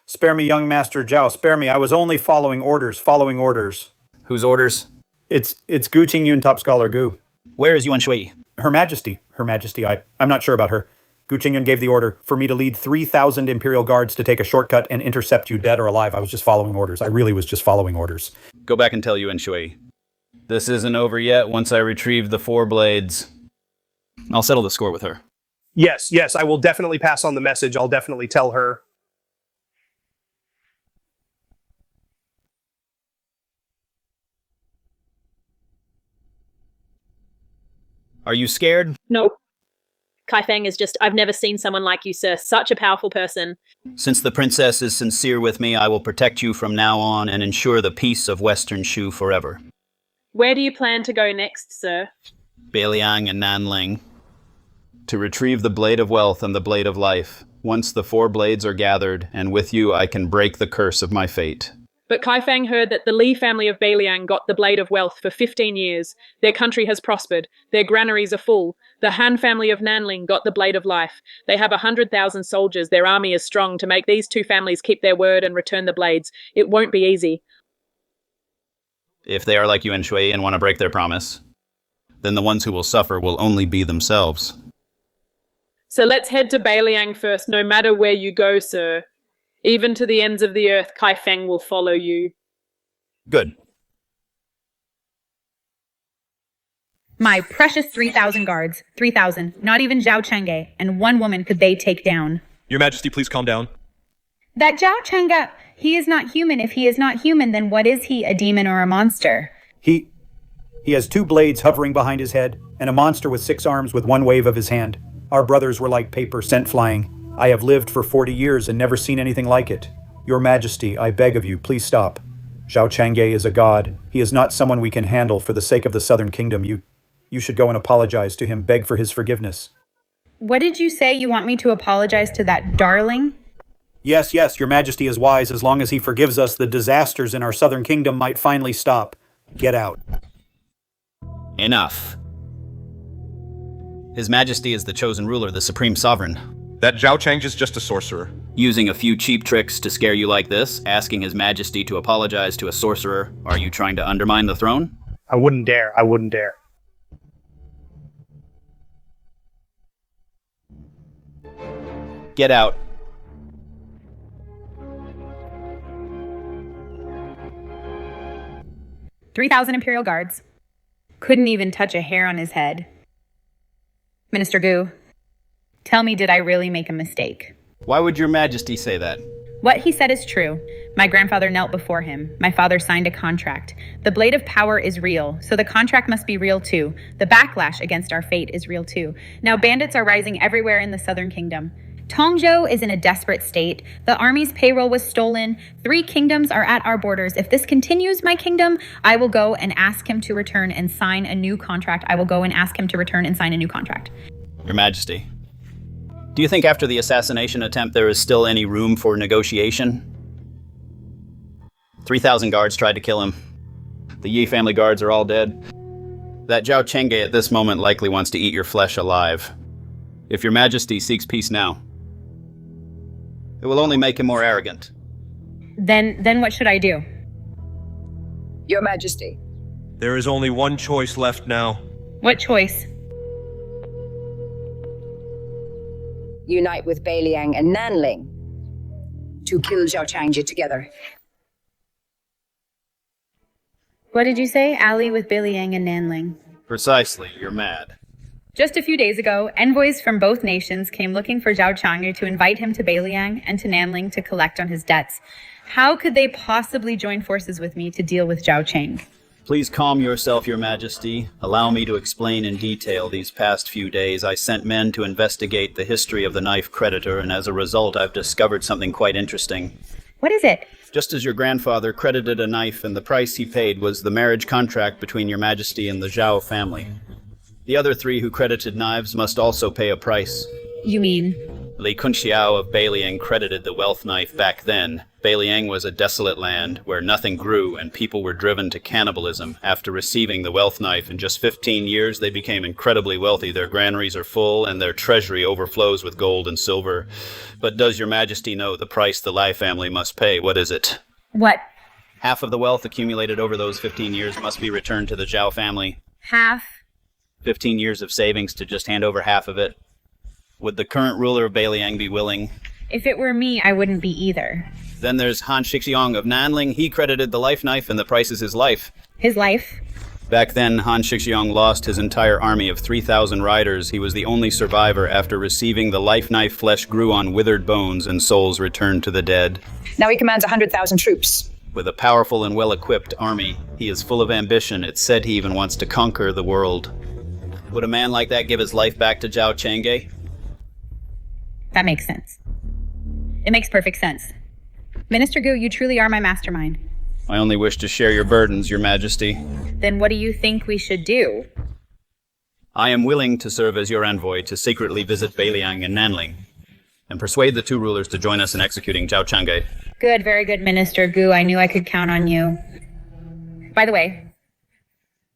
Spare me, young Master Zhao, spare me. I was only following orders. Whose orders? It's Gu Qingyun, top scholar Gu. Where is Yuan Shui? Her Majesty, I'm not sure about her. Gu Qingyun gave the order for me to lead 3,000 Imperial Guards to take a shortcut and intercept you dead or alive. I was just following orders. I really was just following orders. Go back and tell Yuan Shui. This isn't over yet. Once I retrieve the 4 blades, I'll settle the score with her. Yes, I will definitely pass on the message. I'll definitely tell her. Are you scared? No. Kaifeng is just, I've never seen someone like you, sir. Such a powerful person. Since the princess is sincere with me, I will protect you from now on and ensure the peace of Western Shu forever. Where do you plan to go next, sir? Beiliang and Nanling. To retrieve the Blade of Wealth and the Blade of Life. Once the 4 blades are gathered, and with you I can break the curse of my fate. But Kaifeng heard that the Li family of Beiliang got the Blade of Wealth for 15 years. Their country has prospered. Their granaries are full. The Han family of Nanling got the Blade of Life. They have 100,000 soldiers. Their army is strong. To make these 2 families keep their word and return the blades, it won't be easy. If they are like Yuan Shui and want to break their promise, then the ones who will suffer will only be themselves. So let's head to Beiliang first, no matter where you go, sir. Even to the ends of the earth, Kaifeng will follow you. Good. My precious 3,000 guards. 3,000. Not even Zhao Chengge. And 1 woman could they take down. Your Majesty, please calm down. That Zhao Chengge, he is not human. If he is not human, then what is he, a demon or a monster? He has 2 blades hovering behind his head, and a monster with 6 arms with 1 wave of his hand. Our brothers were like paper sent flying. I have lived for 40 years and never seen anything like it. Your Majesty, I beg of you, please stop. Zhao Chengge is a god. He is not someone we can handle for the sake of the Southern Kingdom. You should go and apologize to him, beg for his forgiveness. What did you say? You want me to apologize to that darling? Yes, Your Majesty is wise. As long as he forgives us, the disasters in our Southern Kingdom might finally stop. Get out. Enough. His Majesty is the chosen ruler, the supreme sovereign. That Zhao Cheng is just a sorcerer. Using a few cheap tricks to scare you like this, asking His Majesty to apologize to a sorcerer, are you trying to undermine the throne? I wouldn't dare. Get out. "3,000 Imperial Guards. Couldn't even touch a hair on his head. Minister Gu, tell me, did I really make a mistake?" Why would Your Majesty say that? What he said is true. My grandfather knelt before him. My father signed a contract. The blade of power is real, so the contract must be real too. The backlash against our fate is real too. Now bandits are rising everywhere in the Southern Kingdom. Tongzhou is in a desperate state. The army's payroll was stolen. 3 kingdoms are at our borders. If this continues, my kingdom, I will go and ask him to return and sign a new contract. Your Majesty, do you think after the assassination attempt there is still any room for negotiation? 3,000 guards tried to kill him. The Yi family guards are all dead. That Zhao Chenge at this moment likely wants to eat your flesh alive. If your Majesty seeks peace now, it will only make him more arrogant. Then what should I do? Your Majesty. There is only one choice left now. What choice? Unite with Beiliang and Nanling to kill Zhao Changji together. What did you say? Ally with Beiliang and Nanling. Precisely, you're mad. Just a few days ago, envoys from both nations came looking for Zhao Chang'e to invite him to Beiliang and to Nanling to collect on his debts. How could they possibly join forces with me to deal with Zhao Chang? Please calm yourself, Your Majesty. Allow me to explain in detail these past few days. I sent men to investigate the history of the knife creditor, and as a result, I've discovered something quite interesting. What is it? Just as your grandfather credited a knife and the price he paid was the marriage contract between Your Majesty and the Zhao family. The other 3 who credited knives must also pay a price. You mean? Li Kunxiao of Beiliang credited the wealth knife back then. Beiliang was a desolate land where nothing grew and people were driven to cannibalism. After receiving the wealth knife in just 15 years, they became incredibly wealthy. Their granaries are full and their treasury overflows with gold and silver. But does Your Majesty know the price the Lai family must pay? What is it? What? Half of the wealth accumulated over those 15 years must be returned to the Zhao family. Half? 15 years of savings to just hand over half of it. Would the current ruler of Beiliang be willing? If it were me, I wouldn't be either. Then there's Han Shixiong of Nanling. He credited the life knife and the price is his life. His life? Back then, Han Shixiong lost his entire army of 3,000 riders. He was the only survivor. After receiving the life knife, flesh grew on withered bones and souls returned to the dead. Now he commands 100,000 troops. With a powerful and well-equipped army, he is full of ambition. It's said he even wants to conquer the world. Would a man like that give his life back to Zhao Chang'e? That makes sense. It makes perfect sense. Minister Gu, you truly are my mastermind. I only wish to share your burdens, Your Majesty. Then what do you think we should do? I am willing to serve as your envoy to secretly visit Beiliang and Nanling, and persuade the 2 rulers to join us in executing Zhao Chang'e. Good, very good, Minister Gu. I knew I could count on you. By the way,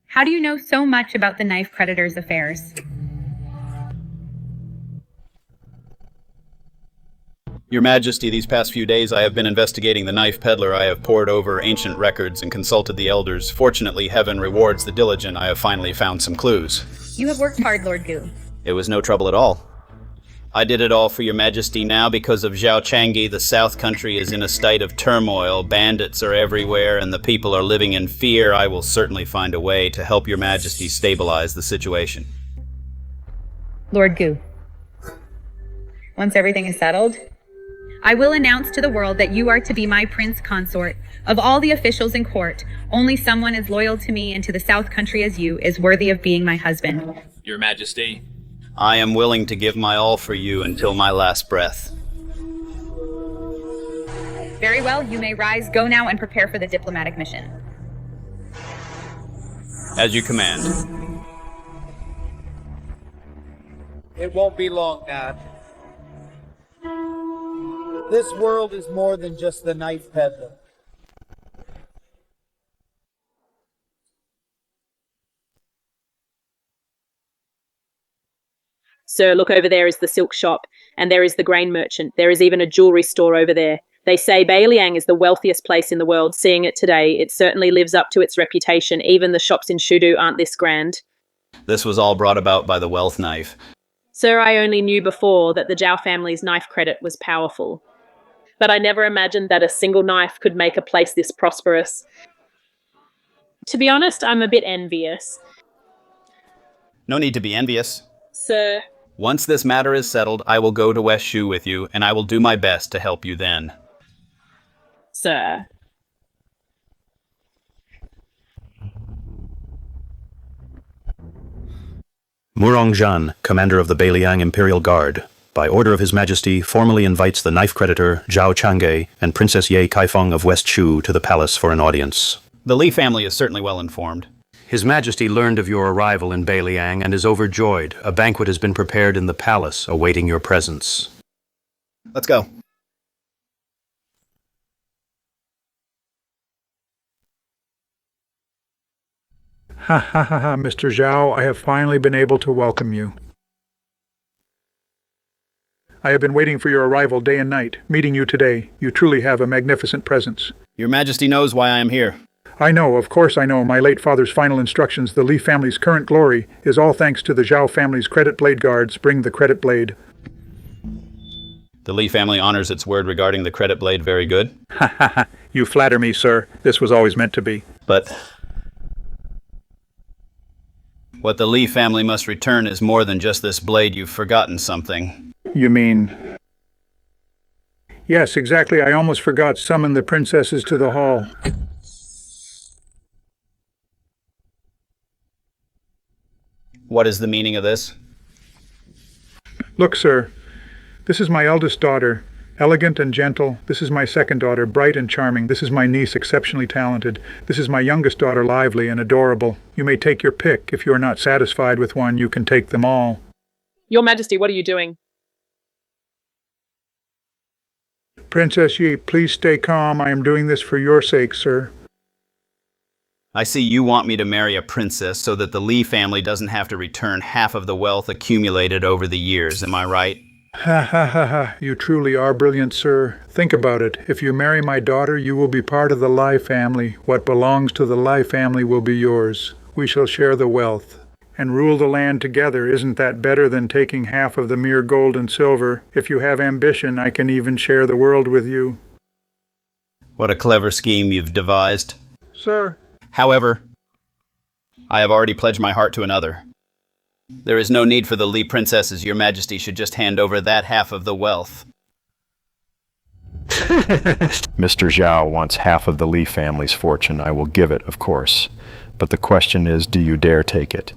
how do you know so much about the knife creditor's affairs? Your Majesty, these past few days I have been investigating the knife peddler. I have pored over ancient records and consulted the elders. Fortunately, heaven rewards the diligent. I have finally found some clues. You have worked hard, Lord Gu. It was no trouble at all. I did it all for Your Majesty. Now, because of Zhao Chang'e, the South Country is in a state of turmoil. Bandits are everywhere and the people are living in fear. I will certainly find a way to help Your Majesty stabilize the situation. Lord Gu, once everything is settled, I will announce to the world that you are to be my prince consort. Of all the officials in court, only someone as loyal to me and to the South Country as you is worthy of being my husband. Your Majesty, I am willing to give my all for you until my last breath. Very well, you may rise. Go now and prepare for the diplomatic mission. As you command. It won't be long, Dad. This world is more than just the knife peddler. Sir, look, over there is the silk shop, and there is the grain merchant. There is even a jewelry store over there. They say Beiliang is the wealthiest place in the world. Seeing it today, it certainly lives up to its reputation. Even the shops in Shudu aren't this grand. This was all brought about by the wealth knife. Sir, I only knew before that the Zhao family's knife credit was powerful. But I never imagined that a single knife could make a place this prosperous. To be honest, I'm a bit envious. No need to be envious. Sir. Once this matter is settled, I will go to West Shu with you, and I will do my best to help you then. Sir. Murong Zhan, commander of the Beiliang Imperial Guard. by order of His Majesty, formally invites the knife creditor Zhao Chang'e and Princess Ye Kaifeng of West Shu to the palace for an audience. The Li family is certainly well informed. His Majesty learned of your arrival in Beiliang and is overjoyed. A banquet has been prepared in the palace, awaiting your presence. Let's go. Ha ha ha ha, Mr. Zhao, I have finally been able to welcome you. I have been waiting for your arrival day and night, meeting you today. You truly have a magnificent presence. Your Majesty knows why I am here. I know, of course I know. My late father's final instructions, the Li family's current glory, is all thanks to the Zhao family's credit blade guards. Bring the credit blade. The Li family honors its word regarding the credit blade very good. Ha ha ha. You flatter me, sir. This was always meant to be. But what the Li family must return is more than just this blade. You've forgotten something. You mean... Yes, exactly. I almost forgot. Summon the princesses to the hall. What is the meaning of this? Look, sir. This is my eldest daughter, elegant and gentle. This is my second daughter, bright and charming. This is my niece, exceptionally talented. This is my youngest daughter, lively and adorable. You may take your pick. If you are not satisfied with one, you can take them all. Your Majesty, what are you doing? Princess Yi, please stay calm. I am doing this for your sake, sir. I see you want me to marry a princess so that the Li family doesn't have to return half of the wealth accumulated over the years, am I right? Ha ha ha ha. You truly are brilliant, sir. Think about it. If you marry my daughter, you will be part of the Li family. What belongs to the Li family will be yours. We shall share the wealth and rule the land together. Isn't that better than taking half of the mere gold and silver? If you have ambition, I can even share the world with you. What a clever scheme you've devised. Sir. However, I have already pledged my heart to another. There is no need for the Li princesses. Your Majesty should just hand over that half of the wealth. Mr. Zhao wants half of the Li family's fortune. I will give it, of course. But the question is, do you dare take it?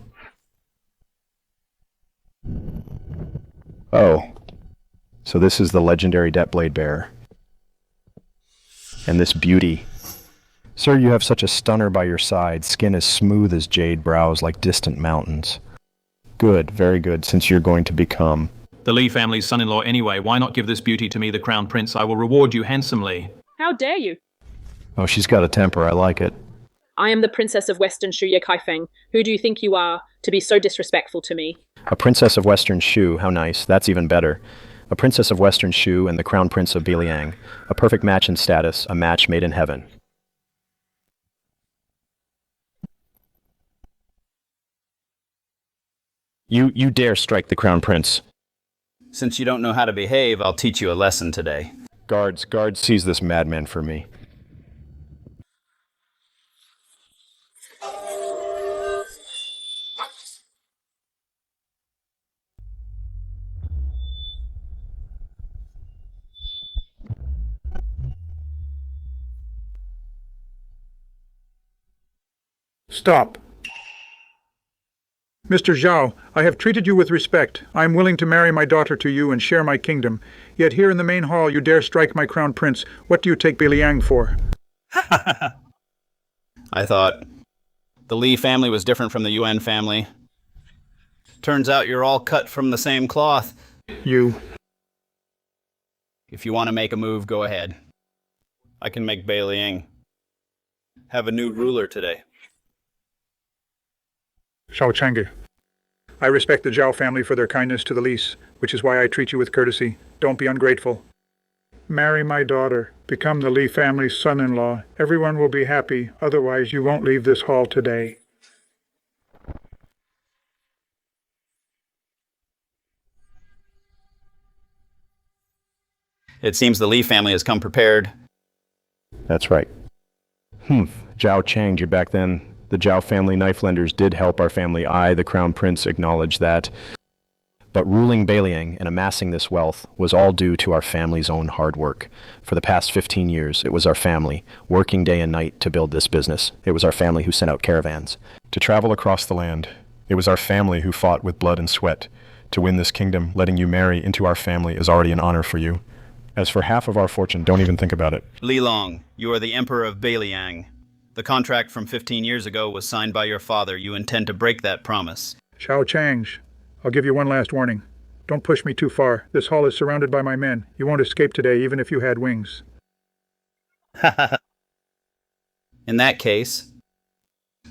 Oh. So this is the legendary debt blade bearer. And this beauty. Sir, you have such a stunner by your side, skin as smooth as jade, brows like distant mountains. Good, very good, since you're going to become... The Li family's son-in-law anyway. Why not give this beauty to me, the crown prince? I will reward you handsomely. How dare you? Oh, she's got a temper, I like it. I am the princess of Western Shu, Ye Kaifeng. Who do you think you are to be so disrespectful to me? A princess of Western Shu, how nice, that's even better. A princess of Western Shu and the crown prince of Beiliang. A perfect match in status, a match made in heaven. You dare strike the crown prince. Since you don't know how to behave, I'll teach you a lesson today. Guards, seize this madman for me. Stop. Mr. Zhao, I have treated you with respect. I am willing to marry my daughter to you and share my kingdom. Yet here in the main hall you dare strike my crown prince. What do you take Beiliang for? I thought the Li family was different from the Yuan family. Turns out you're all cut from the same cloth. You. If you want to make a move, go ahead. I can make Beiliang have a new ruler today. Shao Chang'e. I respect the Zhao family for their kindness to the Lis, which is why I treat you with courtesy. Don't be ungrateful. Marry my daughter. Become the Li family's son-in-law. Everyone will be happy, otherwise you won't leave this hall today. It seems the Li family has come prepared. That's right. Zhao changed you back then. The Zhao family knife lenders did help our family. I, the crown prince, acknowledge that. But ruling Beiliang and amassing this wealth was all due to our family's own hard work. For the past 15 years, it was our family, working day and night to build this business. It was our family who sent out caravans to travel across the land. It was our family who fought with blood and sweat To win this kingdom, letting you marry into our family is already an honor for you. As for half of our fortune, don't even think about it. Li Long, you are the Emperor of Beiliang. The contract from 15 years ago was signed by your father. You intend to break that promise. Xiao Change, I'll give you one last warning. Don't push me too far. This hall is surrounded by my men. You won't escape today, even if you had wings. In that case,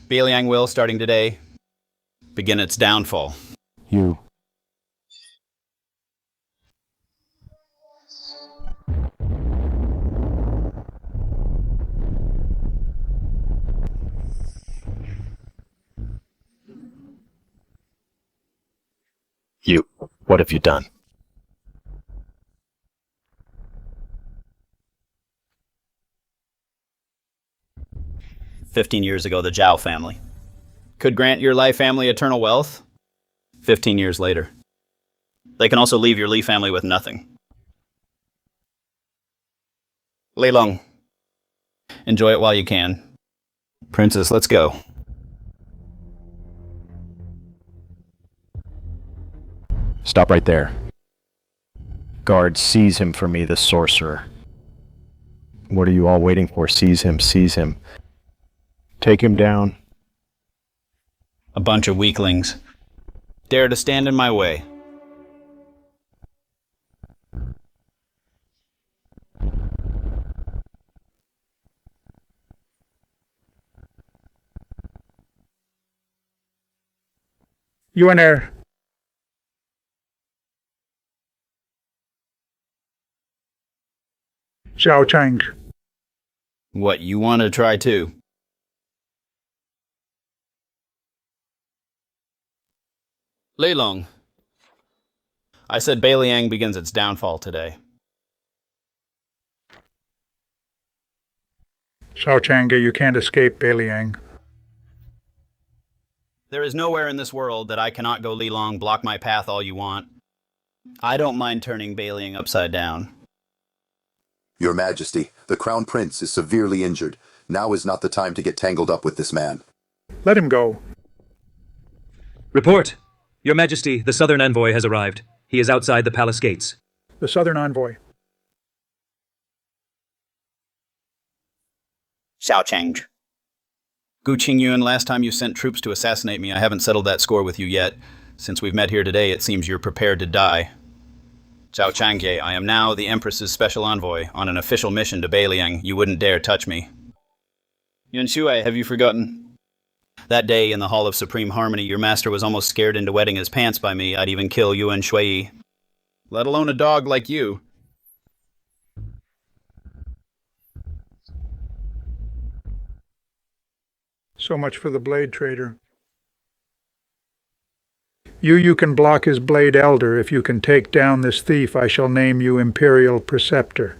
Beiliang will, starting today, begin its downfall. You. You. What have you done? "15 years ago, the Zhao family could grant your Li family eternal wealth. 15 years later, they can also leave your Li family with nothing. Li Long, enjoy it while you can. Princess, let's go." Stop right there. Guards, seize him for me, the sorcerer. What are you all waiting for? Seize him, seize him. Take him down. A bunch of weaklings. Dare to stand in my way. You in there? Xiao Chang. What, you want to try too? Li Long, I said Beiliang begins its downfall today. Xiao Chang, you can't escape Beiliang. There is nowhere in this world that I cannot go. Li Long, block my path all you want. I don't mind turning Beiliang upside down. Your Majesty, the Crown Prince is severely injured. Now is not the time to get tangled up with this man. Let him go. Report! Your Majesty, the Southern Envoy has arrived. He is outside the palace gates. The Southern Envoy. Xiao Chang. Gu Qingyun, last time you sent troops to assassinate me, I haven't settled that score with you yet. Since we've met here today, it seems you're prepared to die. Xiao Changye, I am now the Empress's special envoy on an official mission to Beiliang. You wouldn't dare touch me. Yuan Shui, have you forgotten? That day in the Hall of Supreme Harmony, your master was almost scared into wetting his pants by me. I'd even kill Yuan Shui. Let alone a dog like you. So much for the blade trader. You can block his blade elder. If you can take down this thief, I shall name you Imperial Preceptor,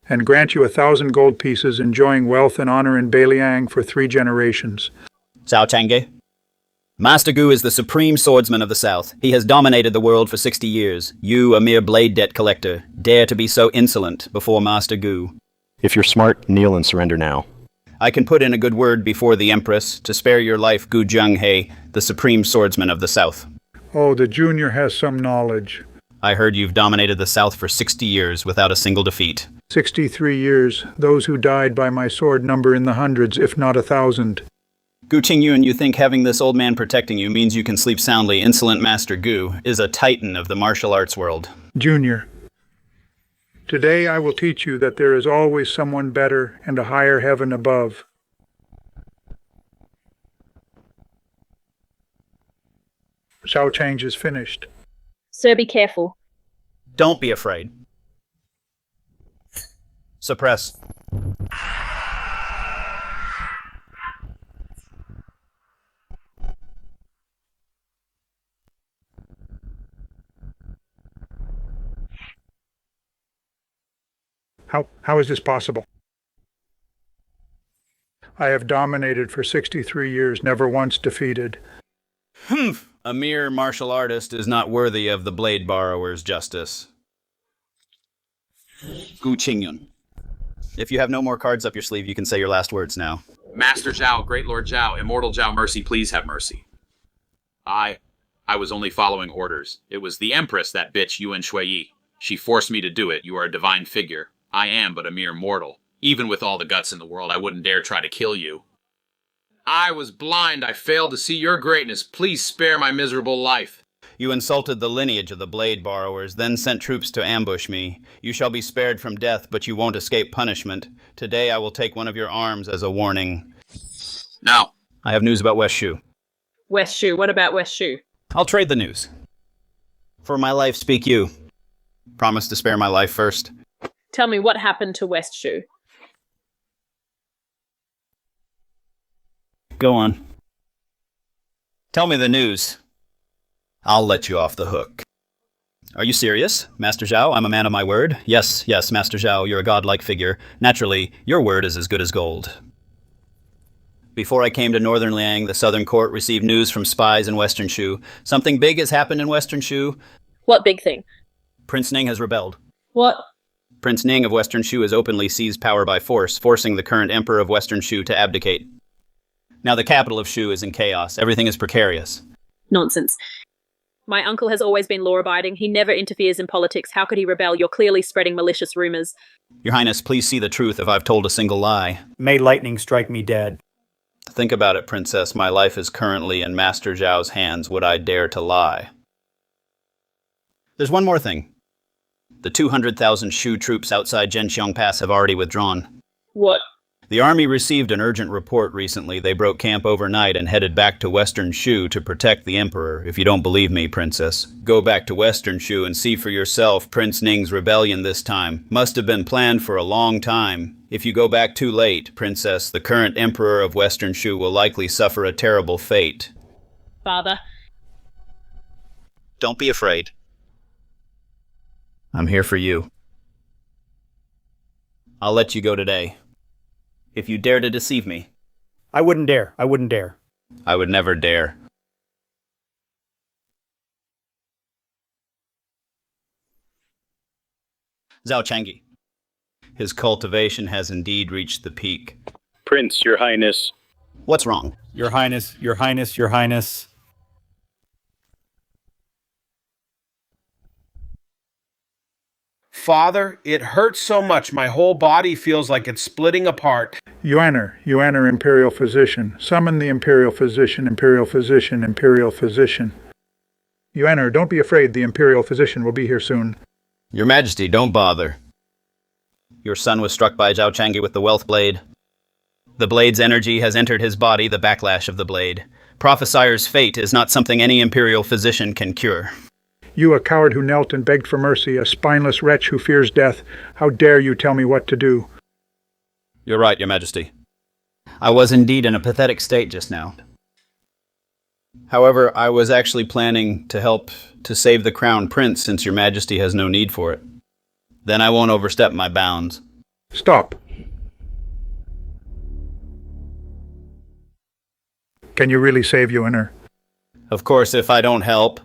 and grant you 1,000 gold pieces, enjoying wealth and honor in Beiliang for 3 generations. Xiao Changye. Master Gu is the supreme swordsman of the South. He has dominated the world for 60 years. You, a mere blade debt collector, dare to be so insolent before Master Gu. If you're smart, kneel and surrender now. I can put in a good word before the Empress to spare your life, Gu Zhanghe, the supreme swordsman of the South. Oh, the junior has some knowledge. I heard you've dominated the South for 60 years without a single defeat. 63 years. Those who died by my sword number in the hundreds, if not 1,000. Gu Qingyun, you think having this old man protecting you means you can sleep soundly. Insolent Master Gu is a titan of the martial arts world. Junior, today I will teach you that there is always someone better and a higher heaven above. Xiao Change is finished. Sir, be careful. Don't be afraid. Suppress. How is this possible? I have dominated for 63 years, never once defeated. A mere martial artist is not worthy of the blade borrower's justice. Gu Qingyun. If you have no more cards up your sleeve, you can say your last words now. Master Zhao, Great Lord Zhao, Immortal Zhao, mercy, please have mercy. I I was only following orders. It was the Empress, that bitch Yuan Shuiyi. She forced me to do it. You are a divine figure. I am but a mere mortal. Even with all the guts in the world, I wouldn't dare try to kill you. I was blind. I failed to see your greatness. Please spare my miserable life. You insulted the lineage of the blade borrowers, then sent troops to ambush me. You shall be spared from death, but you won't escape punishment. Today I will take one of your arms as a warning. Now, I have news about West Shu. West Shu. What about West Shu? I'll trade the news. For my life, speak you. Promise to spare my life first. Tell me what happened to West Shu. Go on. Tell me the news. I'll let you off the hook. Are you serious, Master Zhao? I'm a man of my word. Yes, Master Zhao, you're a godlike figure. Naturally, your word is as good as gold. Before I came to Northern Liang, the Southern Court received news from spies in Western Shu. Something big has happened in Western Shu. What big thing? Prince Ning has rebelled. What? Prince Ning of Western Shu has openly seized power by force, forcing the current emperor of Western Shu to abdicate. Now the capital of Shu is in chaos. Everything is precarious. Nonsense. My uncle has always been law-abiding. He never interferes in politics. How could he rebel? You're clearly spreading malicious rumors. Your Highness, please see the truth if I've told a single lie. May lightning strike me dead. Think about it, Princess. My life is currently in Master Zhao's hands. Would I dare to lie? There's one more thing. The 200,000 Shu troops outside Zhenxiang Pass have already withdrawn. What? The army received an urgent report recently. They broke camp overnight and headed back to Western Shu to protect the Emperor. If you don't believe me, Princess, go back to Western Shu and see for yourself. Prince Ning's rebellion this time must have been planned for a long time. If you go back too late, Princess, the current Emperor of Western Shu will likely suffer a terrible fate. Father. Don't be afraid. I'm here for you. I'll let you go today. If you dare to deceive me. I wouldn't dare. I wouldn't dare. I would never dare. Zhao Chang'e. His cultivation has indeed reached the peak. Prince, Your Highness. What's wrong? Your Highness, Your Highness, Your Highness. Father, it hurts so much. My whole body feels like it's splitting apart. Yuaner, Imperial Physician. Summon the Imperial Physician, Imperial Physician, Imperial Physician. Yuaner, don't be afraid. The Imperial Physician will be here soon. Your Majesty, don't bother. Your son was struck by Zhao Chang'e with the Wealth Blade. The blade's energy has entered his body, the backlash of the blade. Prophesier's fate is not something any Imperial Physician can cure. You, a coward who knelt and begged for mercy, a spineless wretch who fears death, how dare you tell me what to do? You're right, Your Majesty. I was indeed in a pathetic state just now. However, I was actually planning to help to save the Crown Prince since Your Majesty has no need for it. Then I won't overstep my bounds. Stop. Can you really save Yuaner? Of course, if I don't help.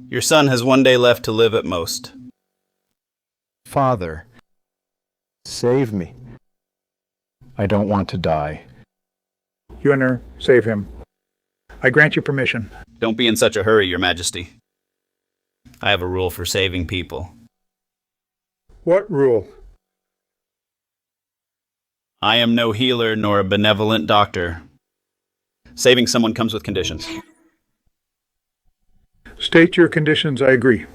Your son has one day left to live at most. Father, save me. I don't want to die. Yuaner, save him. I grant you permission. Don't be in such a hurry, Your Majesty. I have a rule for saving people. What rule? I am no healer nor a benevolent doctor. Saving someone comes with conditions. State your conditions, I agree.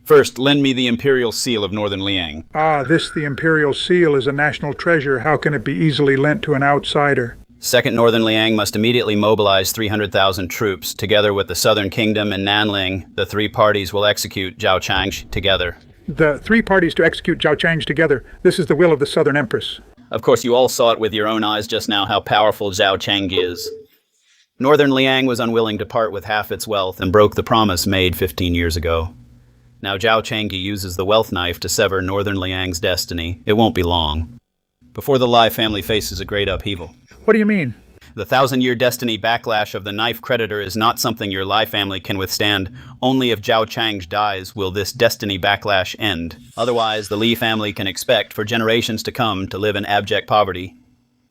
First, lend me the Imperial Seal of Northern Liang. Ah, the Imperial Seal, is a national treasure. How can it be easily lent to an outsider? Second, Northern Liang must immediately mobilize 300,000 troops. Together with the Southern Kingdom and Nanling, the three parties will execute Zhao Chang'e together. The three parties to execute Zhao Chang'e together. This is the will of the Southern Empress. Of course, you all saw it with your own eyes just now how powerful Zhao Chang'e is. Northern Liang was unwilling to part with half its wealth and broke the promise made 15 years ago. Now Zhao Chang'e uses the wealth knife to sever Northern Liang's destiny. It won't be long before the Lai family faces a great upheaval. What do you mean? The 1,000-year destiny backlash of the knife creditor is not something your Lai family can withstand. Only if Zhao Chang'e dies will this destiny backlash end. Otherwise, the Li family can expect for generations to come to live in abject poverty.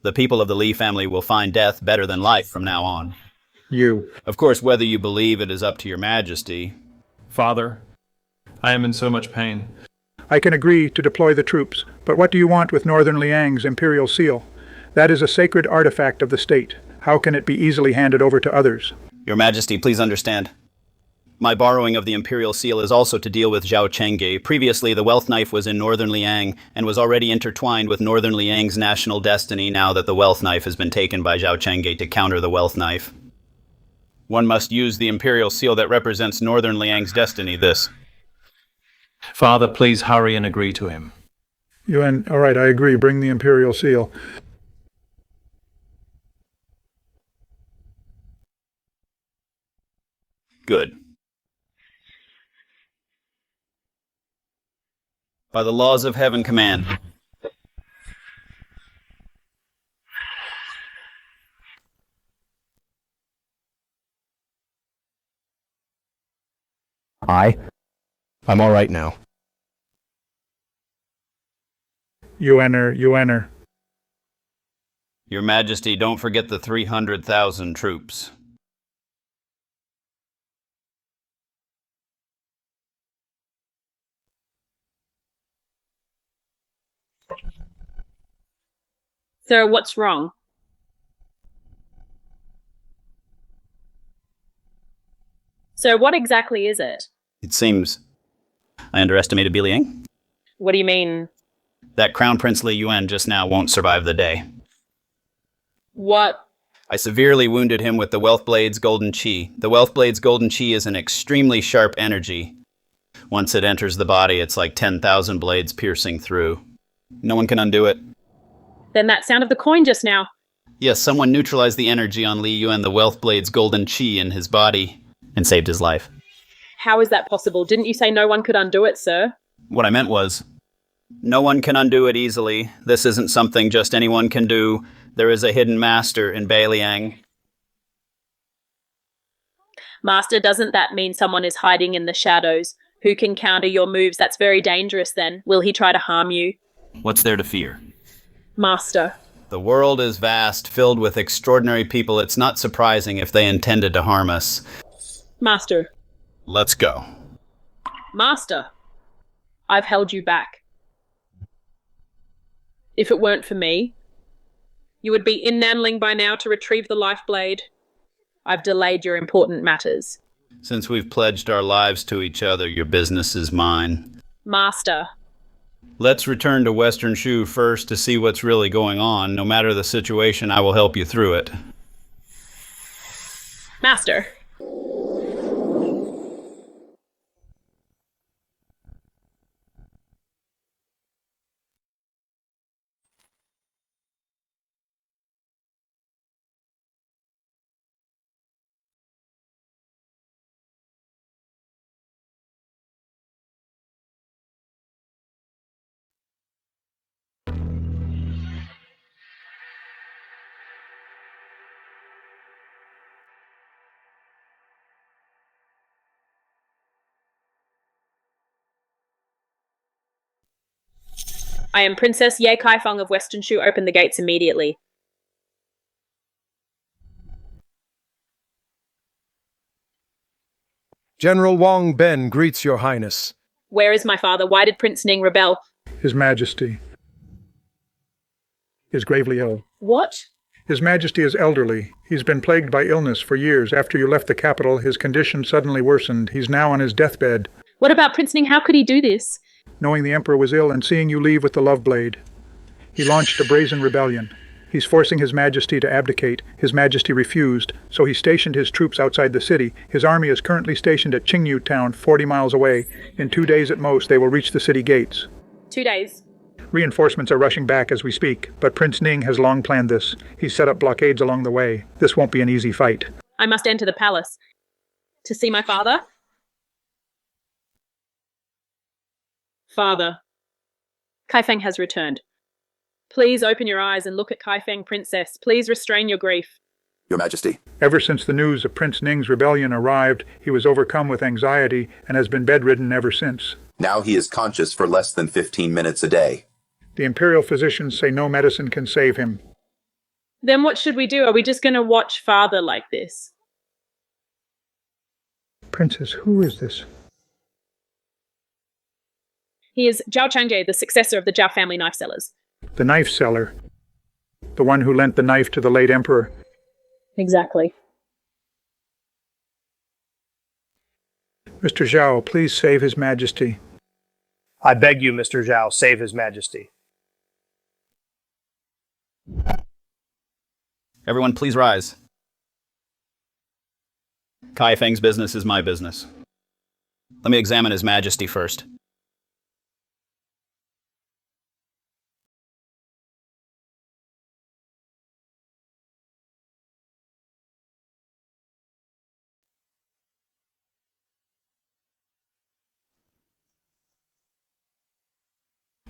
The people of the Li family will find death better than life from now on. You. Of course, whether you believe it is up to your majesty. Father, I am in so much pain. I can agree to deploy the troops, but what do you want with Northern Liang's imperial seal? That is a sacred artifact of the state. How can it be easily handed over to others? Your majesty, please understand. My borrowing of the imperial seal is also to deal with Zhao Chengge. Previously, the wealth knife was in Northern Liang and was already intertwined with Northern Liang's national destiny now that the wealth knife has been taken by Zhao Chengge to counter the wealth knife. One must use the imperial seal that represents Northern Liang's destiny, this. Father, please hurry and agree to him. Yuan, all right, I agree. Bring the imperial seal. Good. By the laws of heaven, command. I'm all right now. Yuaner. Your majesty, don't forget the 300,000 troops. Sir, what's wrong? Sir, what exactly is it? It seems I underestimated Biliang. What do you mean? That Crown Prince Li Yuan just now won't survive the day. What? I severely wounded him with the Wealth Blade's Golden Chi. The Wealth Blade's Golden Chi is an extremely sharp energy. Once it enters the body, it's like 10,000 blades piercing through. No one can undo it. Then that sound of the coin just now. Yes, someone neutralized the energy on Li Yuan, the Wealth Blade's Golden Chi, in his body, and saved his life. How is that possible? Didn't you say no one could undo it, sir? What I meant was, no one can undo it easily. This isn't something just anyone can do. There is a hidden master in Beiliang. Master, doesn't that mean someone is hiding in the shadows? Who can counter your moves? That's very dangerous then. Will he try to harm you? What's there to fear? Master. The world is vast, filled with extraordinary people. It's not surprising if they intended to harm us. Master. Let's go. Master. I've held you back. If it weren't for me, you would be in Nanling by now to retrieve the life blade. I've delayed your important matters. Since we've pledged our lives to each other, your business is mine. Master. Let's return to Western Shu first to see what's really going on. No matter the situation, I will help you through it. Master. I am Princess Ye Kaifeng of Western Shu. Open the gates immediately. General Wang Ben greets your highness. Where is my father? Why did Prince Ning rebel? His Majesty is gravely ill. What? His Majesty is elderly. He's been plagued by illness for years. After you left the capital, his condition suddenly worsened. He's now on his deathbed. What about Prince Ning? How could he do this? Knowing the Emperor was ill and seeing you leave with the love blade, he launched a brazen rebellion. He's forcing His Majesty to abdicate. His Majesty refused, so he stationed his troops outside the city. His army is currently stationed at Qingyu town, 40 miles away. In 2 days at most, they will reach the city gates. 2 days. Reinforcements are rushing back as we speak, but Prince Ning has long planned this. He's set up blockades along the way. This won't be an easy fight. I must enter the palace. To see my father? Father. Kaifeng has returned. Please open your eyes and look at Kaifeng, Princess. Please restrain your grief. Your Majesty. Ever since the news of Prince Ning's rebellion arrived, he was overcome with anxiety and has been bedridden ever since. Now he is conscious for less than 15 minutes a day. The imperial physicians say no medicine can save him. Then what should we do? Are we just going to watch father like this? Princess, who is this? He is Zhao Changji, the successor of the Zhao family knife sellers. The knife seller. The one who lent the knife to the late emperor. Exactly. Mr. Zhao, please save His Majesty. I beg you, Mr. Zhao, save His Majesty. Everyone, please rise. Kai Feng's business is my business. Let me examine His Majesty first.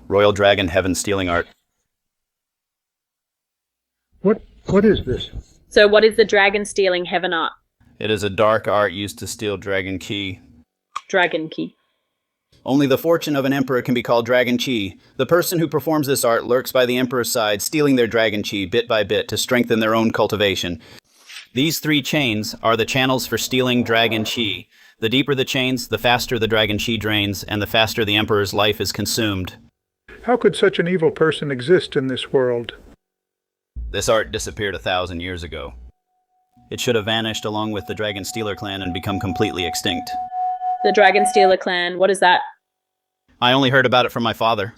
Royal Dragon Heaven Stealing Art. What is this? So what is the dragon stealing heaven art? It is a dark art used to steal dragon qi. Dragon key. Only the fortune of an emperor can be called dragon qi. The person who performs this art lurks by the emperor's side, stealing their dragon qi bit by bit to strengthen their own cultivation. These 3 chains are the channels for stealing dragon qi. The deeper the chains, the faster the dragon qi drains, and the faster the emperor's life is consumed. How could such an evil person exist in this world? This art disappeared 1,000 years ago. It should have vanished along with the Dragon Stealer clan and become completely extinct. The Dragon Stealer clan, what is that? I only heard about it from my father.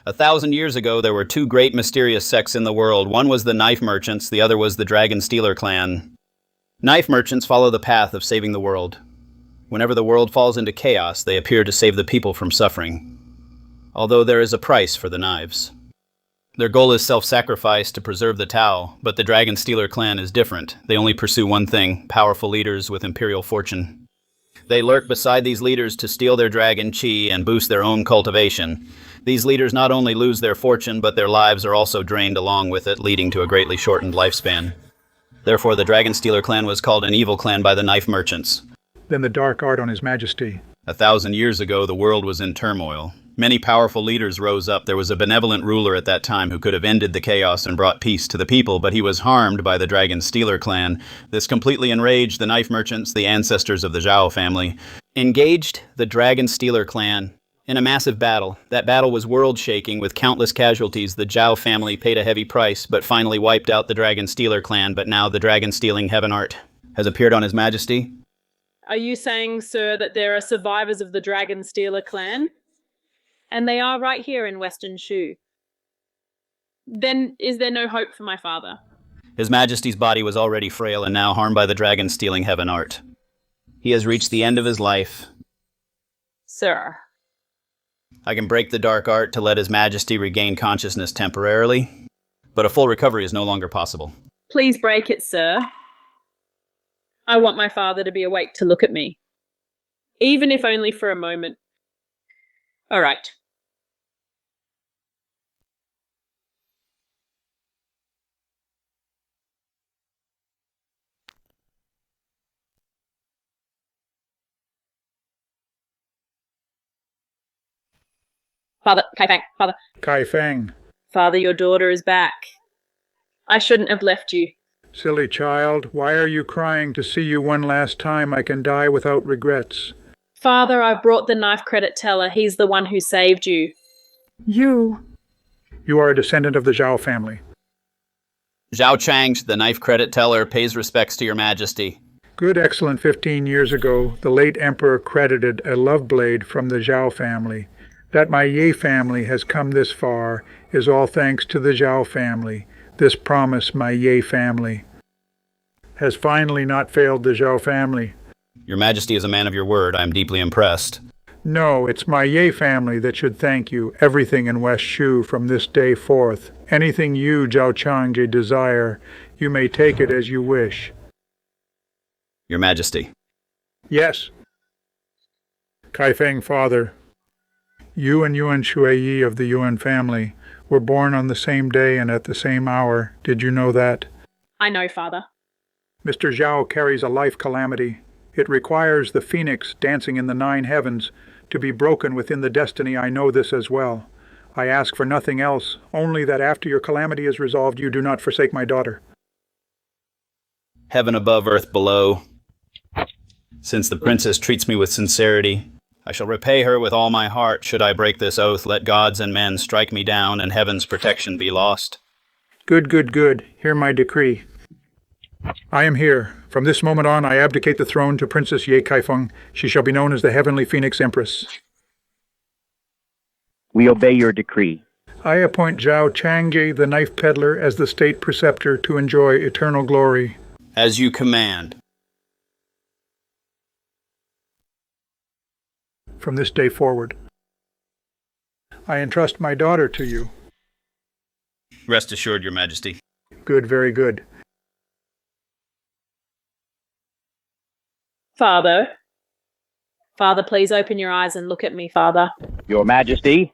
1,000 years ago, there were 2 great mysterious sects in the world. One was the knife merchants, the other was the Dragon Stealer clan. Knife merchants follow the path of saving the world. Whenever the world falls into chaos, they appear to save the people from suffering. Although there is a price for the knives. Their goal is self-sacrifice to preserve the Tao, but the Dragon Stealer clan is different. They only pursue one thing, powerful leaders with imperial fortune. They lurk beside these leaders to steal their dragon qi and boost their own cultivation. These leaders not only lose their fortune, but their lives are also drained along with it, leading to a greatly shortened lifespan. Therefore, the Dragon Stealer clan was called an evil clan by the knife merchants. Then the dark art on His Majesty. 1,000 years ago, the world was in turmoil. Many powerful leaders rose up. There was a benevolent ruler at that time who could have ended the chaos and brought peace to the people, but he was harmed by the Dragon Stealer clan. This completely enraged the knife merchants, the ancestors of the Zhao family. Engaged the Dragon Stealer clan in a massive battle. That battle was world-shaking with countless casualties. The Zhao family paid a heavy price, but finally wiped out the Dragon Stealer clan, but now the Dragon Stealing Heaven art has appeared on His Majesty. Are you saying, sir, that there are survivors of the Dragon Stealer clan? And they are right here in Western Shu. Then is there no hope for my father? His Majesty's body was already frail and now harmed by the Dragon Stealing Heaven art. He has reached the end of his life. Sir. I can break the dark art to let His Majesty regain consciousness temporarily, but a full recovery is no longer possible. Please break it, sir. I want my father to be awake to look at me. Even if only for a moment. All right. Father, Kai Fang, Father. Kai Feng. Father, your daughter is back. I shouldn't have left you. Silly child, why are you crying? To see you one last time, I can die without regrets. Father, I brought the knife credit teller. He's the one who saved you. You are a descendant of the Zhao family. Zhao Chang, the knife credit teller, pays respects to Your Majesty. Good, excellent. 15 years ago, the late emperor credited a love blade from the Zhao family. That my Ye family has come this far is all thanks to the Zhao family. This promise, my Ye family, has finally not failed the Zhao family. Your Majesty is a man of your word. I am deeply impressed. No, it's my Ye family that should thank you. Everything in West Shu from this day forth. Anything you, Zhao Changji, desire, you may take it as you wish. Your Majesty. Yes. Kai Feng, father. You and Yuan Shuiyi of the Yuan family were born on the same day and at the same hour. Did you know that? I know, Father. Mr. Zhao carries a life calamity. It requires the phoenix dancing in the 9 heavens to be broken within the destiny. I know this as well. I ask for nothing else, only that after your calamity is resolved, you do not forsake my daughter. Heaven above, earth below. Since the princess treats me with sincerity, I shall repay her with all my heart. Should I break this oath, let gods and men strike me down, and heaven's protection be lost. Good, good, good. Hear my decree. I am here. From this moment on, I abdicate the throne to Princess Ye Kaifeng. She shall be known as the Heavenly Phoenix Empress. We obey your decree. I appoint Zhao Changge, the knife peddler, as the state preceptor to enjoy eternal glory. As you command. From this day forward, I entrust my daughter to you. Rest assured, Your Majesty. Good, very good. Father. Father, please open your eyes and look at me, Father. Your Majesty.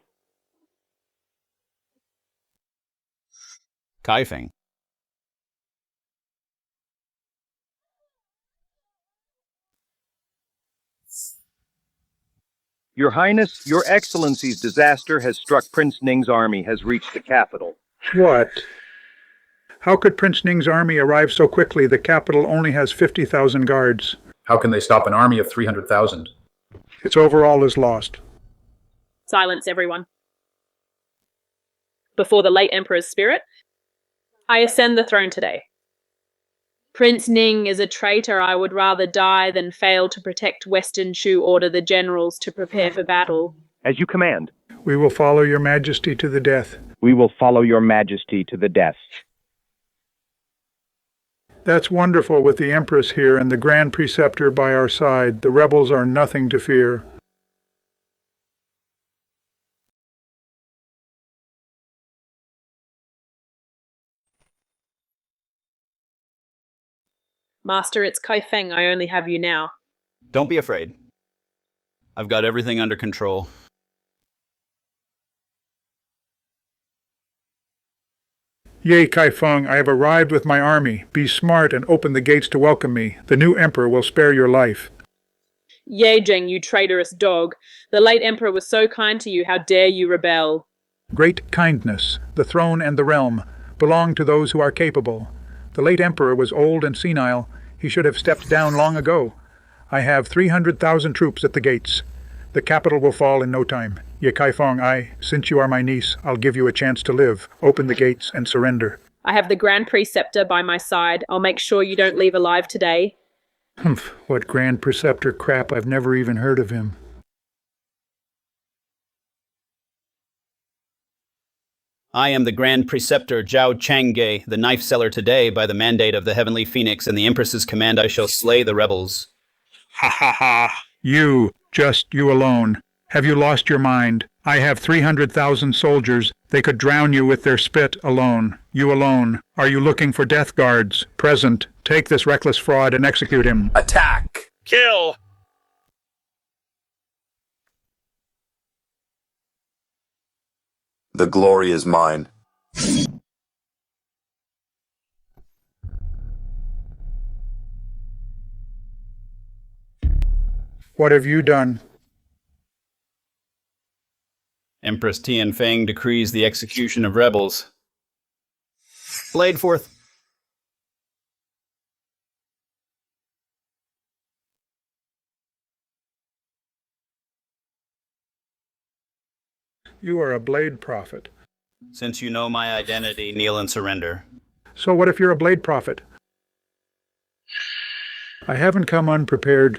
Kaifeng. Your Highness, Your Excellency's disaster has struck. Prince Ning's army has reached the capital. What? How could Prince Ning's army arrive so quickly? The capital only has 50,000 guards. How can they stop an army of 300,000? Its overall is lost. Silence, everyone. Before the late Emperor's spirit, I ascend the throne today. Prince Ning is a traitor. I would rather die than fail to protect Western Shu. Order the generals to prepare for battle. As you command. We will follow your majesty to the death. We will follow your majesty to the death. That's wonderful with the Empress here and the Grand Preceptor by our side. The rebels are nothing to fear. Master, it's Kaifeng. I only have you now. Don't be afraid. I've got everything under control. Ye Kaifeng, I have arrived with my army. Be smart and open the gates to welcome me. The new emperor will spare your life. Ye Zheng, you traitorous dog. The late emperor was so kind to you. How dare you rebel? Great kindness, the throne and the realm, belong to those who are capable. The late emperor was old and senile. He should have stepped down long ago. I have 300,000 troops at the gates. The capital will fall in no time. Ye Kaifeng, since you are my niece, I'll give you a chance to live. Open the gates and surrender. I have the Grand Preceptor by my side. I'll make sure you don't leave alive today. Humph, what Grand Preceptor crap. I've never even heard of him. I am the Grand Preceptor Zhao Changge, the knife seller today. By the mandate of the Heavenly Phoenix and the Empress's command, I shall slay the rebels. Ha ha ha! You, just you alone. Have you lost your mind? I have 300,000 soldiers. They could drown you with their spit alone. You alone. Are you looking for death guards? Present. Take this reckless fraud and execute him. Attack! Kill! The glory is mine. What have you done? Empress Tianfeng decrees the execution of rebels. Blade forth. You are a blade prophet. Since you know my identity, kneel and surrender. So what if you're a blade prophet? I haven't come unprepared.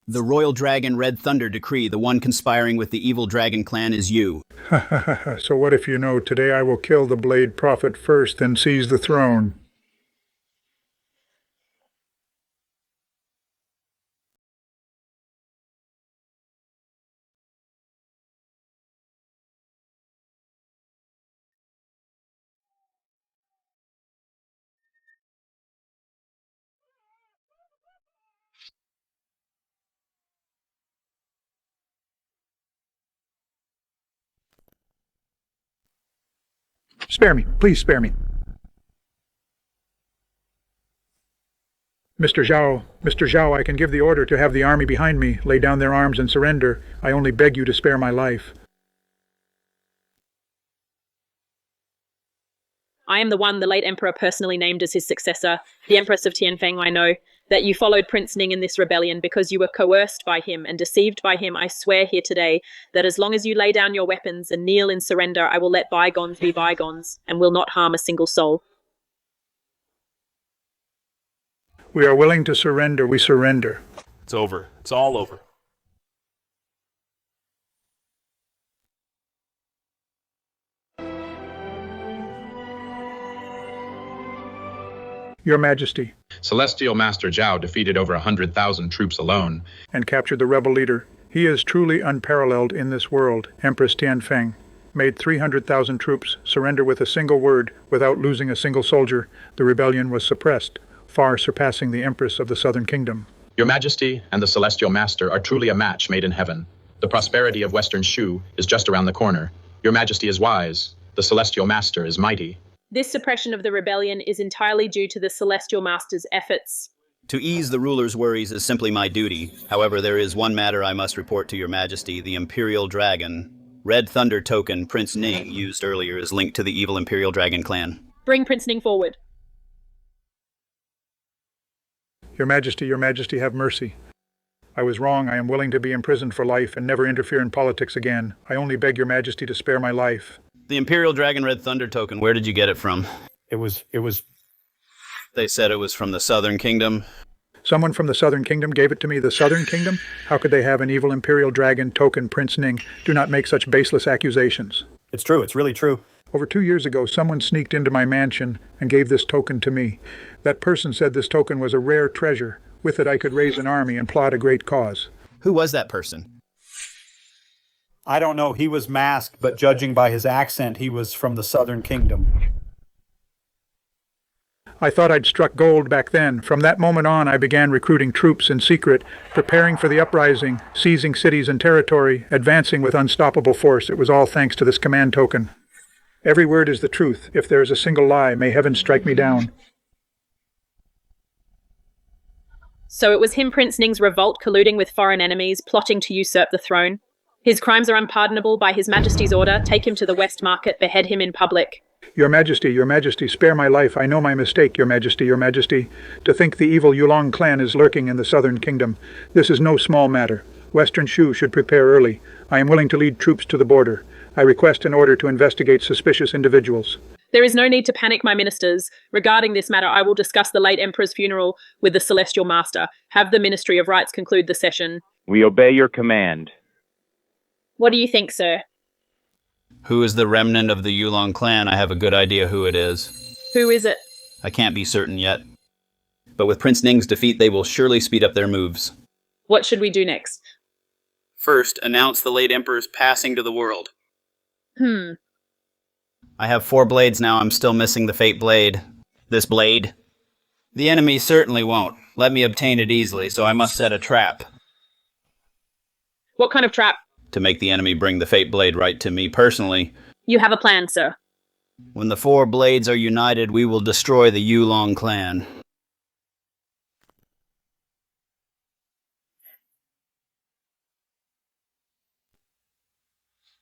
The Royal Dragon Red Thunder decree, the one conspiring with the evil Dragon Clan is you. So what if you know, today I will kill the blade prophet first, then seize the throne. Spare me. Please spare me. Mr. Zhao, I can give the order to have the army behind me lay down their arms and surrender. I only beg you to spare my life. I am the one the late emperor personally named as his successor, the Empress of Tianfeng. I know that you followed Prince Ning in this rebellion because you were coerced by him and deceived by him. I swear here today that as long as you lay down your weapons and kneel in surrender, I will let bygones be bygones and will not harm a single soul. We are willing to surrender. We surrender. It's over. It's all over. Your Majesty. Celestial Master Zhao defeated over 100,000 troops alone. And captured the rebel leader. He is truly unparalleled in this world. Empress Tianfeng made 300,000 troops surrender with a single word without losing a single soldier. The rebellion was suppressed, far surpassing the Empress of the Southern Kingdom. Your Majesty and the Celestial Master are truly a match made in heaven. The prosperity of Western Shu is just around the corner. Your Majesty is wise. The Celestial Master is mighty. This suppression of the rebellion is entirely due to the Celestial Master's efforts. To ease the ruler's worries is simply my duty. However, there is one matter I must report to your majesty. The Imperial Dragon. Red Thunder token Prince Ning used earlier is linked to the evil Imperial Dragon clan. Bring Prince Ning forward. Your Majesty, have mercy. I was wrong. I am willing to be imprisoned for life and never interfere in politics again. I only beg your Majesty to spare my life. The Imperial Dragon Red Thunder token, where did you get it from? It was... They said it was from the Southern Kingdom. Someone from the Southern Kingdom gave it to me. The Southern Kingdom? How could they have an evil Imperial Dragon token, Prince Ning? Do not make such baseless accusations. It's true. It's really true. Over 2 years ago, someone sneaked into my mansion and gave this token to me. That person said this token was a rare treasure. With it, I could raise an army and plot a great cause. Who was that person? I don't know. He was masked, but judging by his accent, he was from the Southern Kingdom. I thought I'd struck gold back then. From that moment on, I began recruiting troops in secret, preparing for the uprising, seizing cities and territory, advancing with unstoppable force. It was all thanks to this command token. Every word is the truth. If there is a single lie, may heaven strike me down. So it was him, Prince Ning's revolt, colluding with foreign enemies, plotting to usurp the throne. His crimes are unpardonable. By His Majesty's order, take him to the West Market, behead him in public. Your Majesty, spare my life. I know my mistake, Your Majesty. To think the evil Yulong clan is lurking in the Southern Kingdom. This is no small matter. Western Shu should prepare early. I am willing to lead troops to the border. I request an order to investigate suspicious individuals. There is no need to panic, my ministers. Regarding this matter, I will discuss the late Emperor's funeral with the Celestial Master. Have the Ministry of Rights conclude the session. We obey your command. What do you think, sir? Who is the remnant of the Yulong clan? I have a good idea who it is. Who is it? I can't be certain yet. But with Prince Ning's defeat, they will surely speed up their moves. What should we do next? First, announce the late Emperor's passing to the world. I have 4 blades now. I'm still missing the Fate Blade. This blade. The enemy certainly won't let me obtain it easily, so I must set a trap. What kind of trap? To make the enemy bring the Fate Blade right to me personally. You have a plan, sir. When the 4 blades are united, we will destroy the Yulong clan.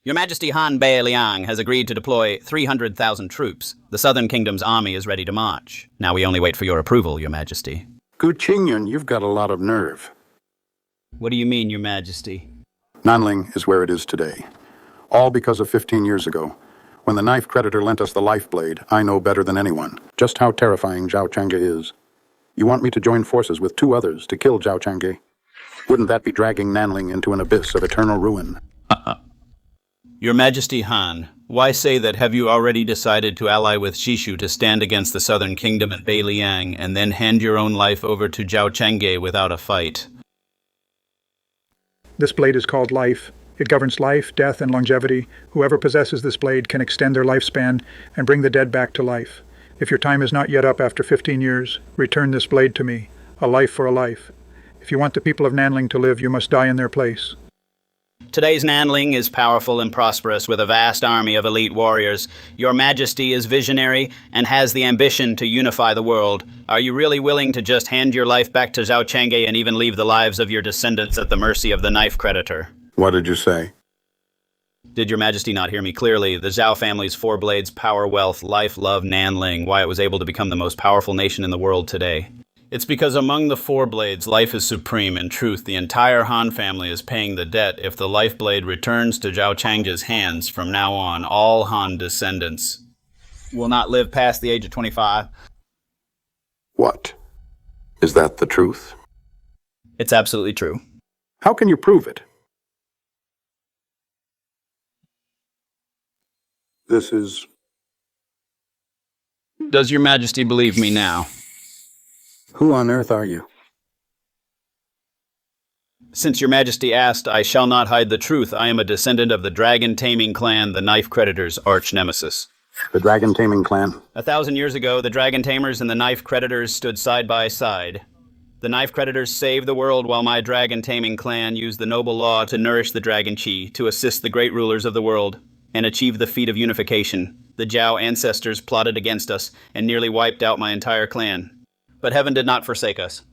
Your Majesty Han Bei Liang has agreed to deploy 300,000 troops. The Southern Kingdom's army is ready to march. Now we only wait for your approval, Your Majesty. Gu Qingyun, you've got a lot of nerve. What do you mean, Your Majesty? Nanling is where it is today. All because of 15 years ago. When the knife creditor lent us the life blade, I know better than anyone just how terrifying Zhao Chang'e is. You want me to join forces with 2 others to kill Zhao Chang'e? Wouldn't that be dragging Nanling into an abyss of eternal ruin? Your Majesty Han, why say that? Have you already decided to ally with Shishu to stand against the Southern Kingdom at Beiliang and then hand your own life over to Zhao Chang'e without a fight? This blade is called life. It governs life, death, and longevity. Whoever possesses this blade can extend their lifespan and bring the dead back to life. If your time is not yet up after 15 years, return this blade to me. A life for a life. If you want the people of Nanling to live, you must die in their place. Today's Nanling is powerful and prosperous with a vast army of elite warriors. Your Majesty is visionary and has the ambition to unify the world. Are you really willing to just hand your life back to Zhao Chang'e and even leave the lives of your descendants at the mercy of the knife creditor? What did you say? Did your majesty not hear me clearly? The Zhao family's four blades, power, wealth, life, love, Nanling, why it was able to become the most powerful nation in the world today. It's because among the four blades, life is supreme. In truth, the entire Han family is paying the debt if the life blade returns to Zhao Chang's hands. From now on, all Han descendants will not live past the age of 25. What? Is that the truth? It's absolutely true. How can you prove it? This is... Does your majesty believe me now? Who on earth are you? Since your majesty asked, I shall not hide the truth. I am a descendant of the dragon-taming clan, the knife creditors' arch-nemesis. The dragon-taming clan? 1,000 years ago, the dragon tamers and the knife creditors stood side by side. The knife creditors saved the world while my dragon-taming clan used the noble law to nourish the dragon chi, to assist the great rulers of the world, and achieve the feat of unification. The Zhao ancestors plotted against us and nearly wiped out my entire clan. But heaven did not forsake us.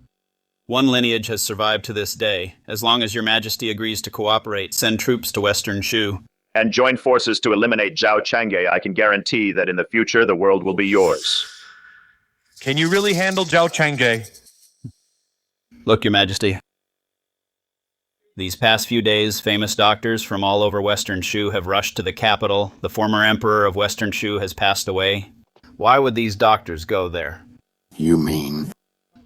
One lineage has survived to this day. As long as your majesty agrees to cooperate, send troops to Western Shu. And join forces to eliminate Zhao Chang'e, I can guarantee that in the future the world will be yours. Can you really handle Zhao Chang'e? Look, your majesty. These past few days, famous doctors from all over Western Shu have rushed to the capital. The former emperor of Western Shu has passed away. Why would these doctors go there? You mean?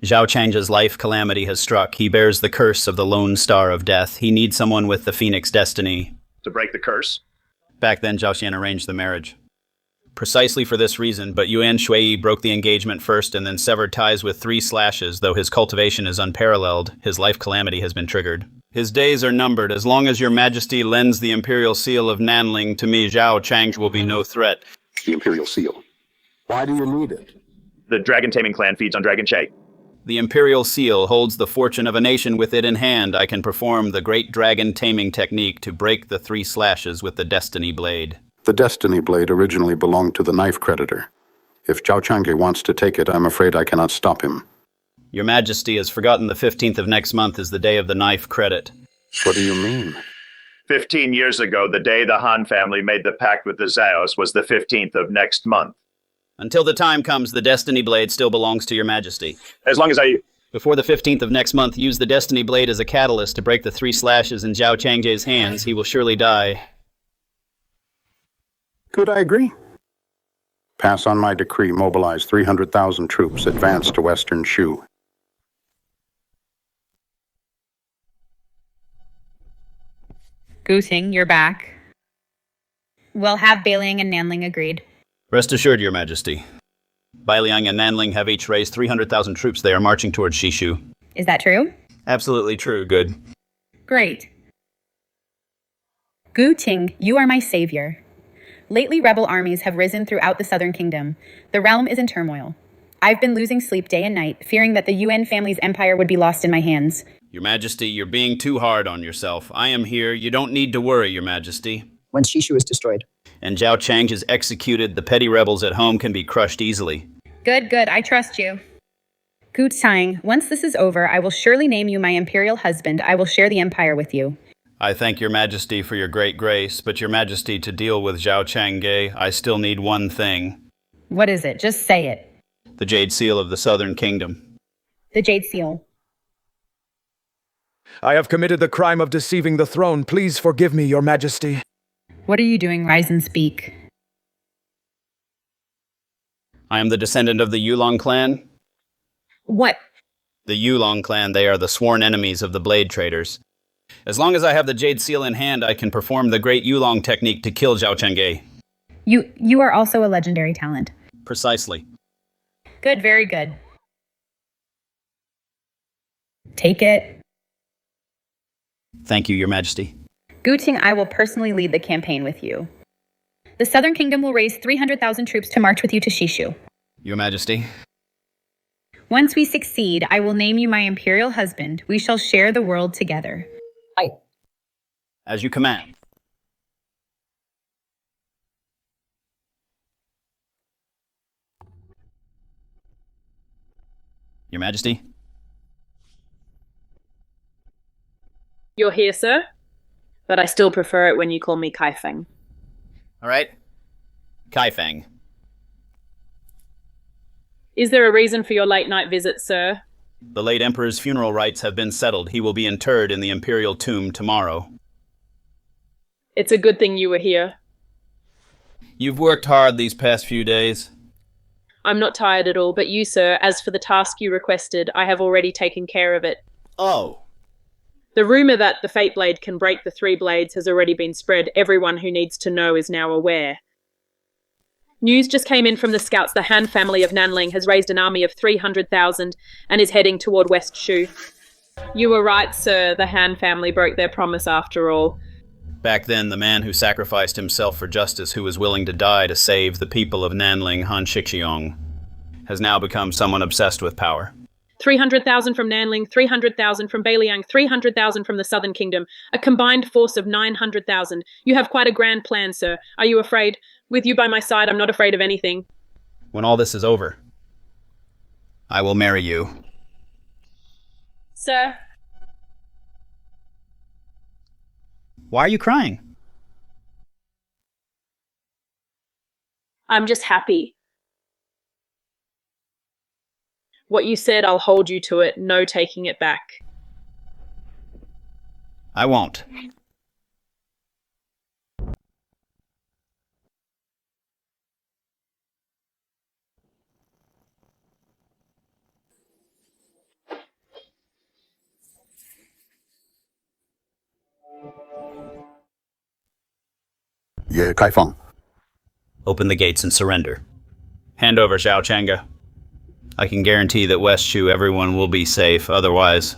Zhao Chang's life calamity has struck. He bears the curse of the lone star of death. He needs someone with the Phoenix destiny. To break the curse? Back then, Zhao Xian arranged the marriage. Precisely for this reason, but Yuan Shui broke the engagement first and then severed ties with 3 slashes. Though his cultivation is unparalleled, his life calamity has been triggered. His days are numbered. As long as your majesty lends the imperial seal of Nanling to me, Zhao Chang will be no threat. The imperial seal? Why do you need it? The dragon-taming clan feeds on dragon che. The imperial seal holds the fortune of a nation with it in hand. I can perform the great dragon taming technique to break the 3 slashes with the destiny blade. The destiny blade originally belonged to the knife creditor. If Zhao Chang'e wants to take it, I'm afraid I cannot stop him. Your majesty has forgotten the 15th of next month is the day of the knife credit. What do you mean? 15 years ago, the day the Han family made the pact with the Zhaos was the 15th of next month. Until the time comes, the Destiny Blade still belongs to your majesty. As long as Before the 15th of next month, use the Destiny Blade as a catalyst to break the 3 slashes in Zhao Chang's hands. He will surely die. Good, I agree. Pass on my decree, mobilize 300,000 troops, advance to Western Shu. Guting, you're back. We'll have Beiling and Nanling agreed. Rest assured, your majesty. Bailiang and Nanling have each raised 300,000 troops. They are marching towards Shishu. Is that true? Absolutely true. Good. Great. Guting, you are my savior. Lately, rebel armies have risen throughout the southern kingdom. The realm is in turmoil. I've been losing sleep day and night, fearing that the Yuan family's empire would be lost in my hands. Your majesty, you're being too hard on yourself. I am here. You don't need to worry, your majesty. When Shishu is destroyed. And Zhao Chang is executed, the petty rebels at home can be crushed easily. Good, I trust you. Gu Tang, once this is over, I will surely name you my imperial husband. I will share the empire with you. I thank your majesty for your great grace, but your majesty, to deal with Zhao Chang'e, I still need one thing. What is it? Just say it. The Jade Seal of the Southern Kingdom. The Jade Seal. I have committed the crime of deceiving the throne. Please forgive me, your majesty. What are you doing? Rise and speak. I am the descendant of the Yulong clan. What? The Yulong clan, they are the sworn enemies of the blade traders. As long as I have the Jade Seal in hand, I can perform the great Yulong technique to kill Zhao Chang'e. You are also a legendary talent. Precisely. Good, very good. Take it. Thank you, your majesty. Guting, I will personally lead the campaign with you. The Southern Kingdom will raise 300,000 troops to march with you to Shishu. Your majesty. Once we succeed, I will name you my imperial husband. We shall share the world together. Aye. As you command. Your majesty. You're here, sir? but I still prefer it when you call me Kaifeng. All right. Kaifeng. Is there a reason for your late night visit, sir? The late Emperor's funeral rites have been settled. He will be interred in the Imperial tomb tomorrow. It's a good thing you were here. You've worked hard these past few days. I'm not tired at all, but you, sir, as for the task you requested, I have already taken care of it. Oh. The rumor that the Fate Blade can break the 3 blades has already been spread. Everyone who needs to know is now aware. News just came in from the scouts. The Han family of Nanling has raised an army of 300,000 and is heading toward West Shu. You were right, sir. The Han family broke their promise after all. Back then, the man who sacrificed himself for justice, who was willing to die to save the people of Nanling, Han Shixiong, has now become someone obsessed with power. 300,000 from Nanling, 300,000 from Beiliang, 300,000 from the Southern Kingdom, a combined force of 900,000. You have quite a grand plan, sir. Are you afraid? With you by my side, I'm not afraid of anything. When all this is over, I will marry you. Sir? Why are you crying? I'm just happy. What you said, I'll hold you to it. No taking it back. I won't. Ye Kaifeng. Open the gates and surrender. Hand over Xiao Changa. I can guarantee that West Shu everyone will be safe, otherwise.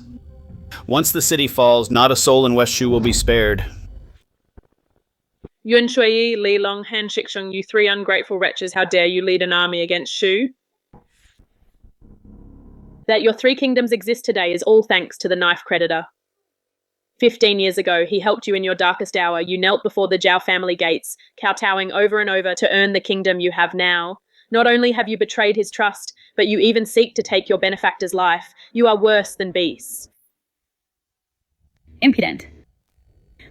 Once the city falls, not a soul in West Shu will be spared. Yun Shui, Li Long, Han Shixung, you 3 ungrateful wretches, how dare you lead an army against Shu? That your 3 kingdoms exist today is all thanks to the knife creditor. 15 years ago, he helped you in your darkest hour. You knelt before the Zhao family gates, kowtowing over and over to earn the kingdom you have now. Not only have you betrayed his trust, but you even seek to take your benefactor's life. You are worse than beasts. Impudent.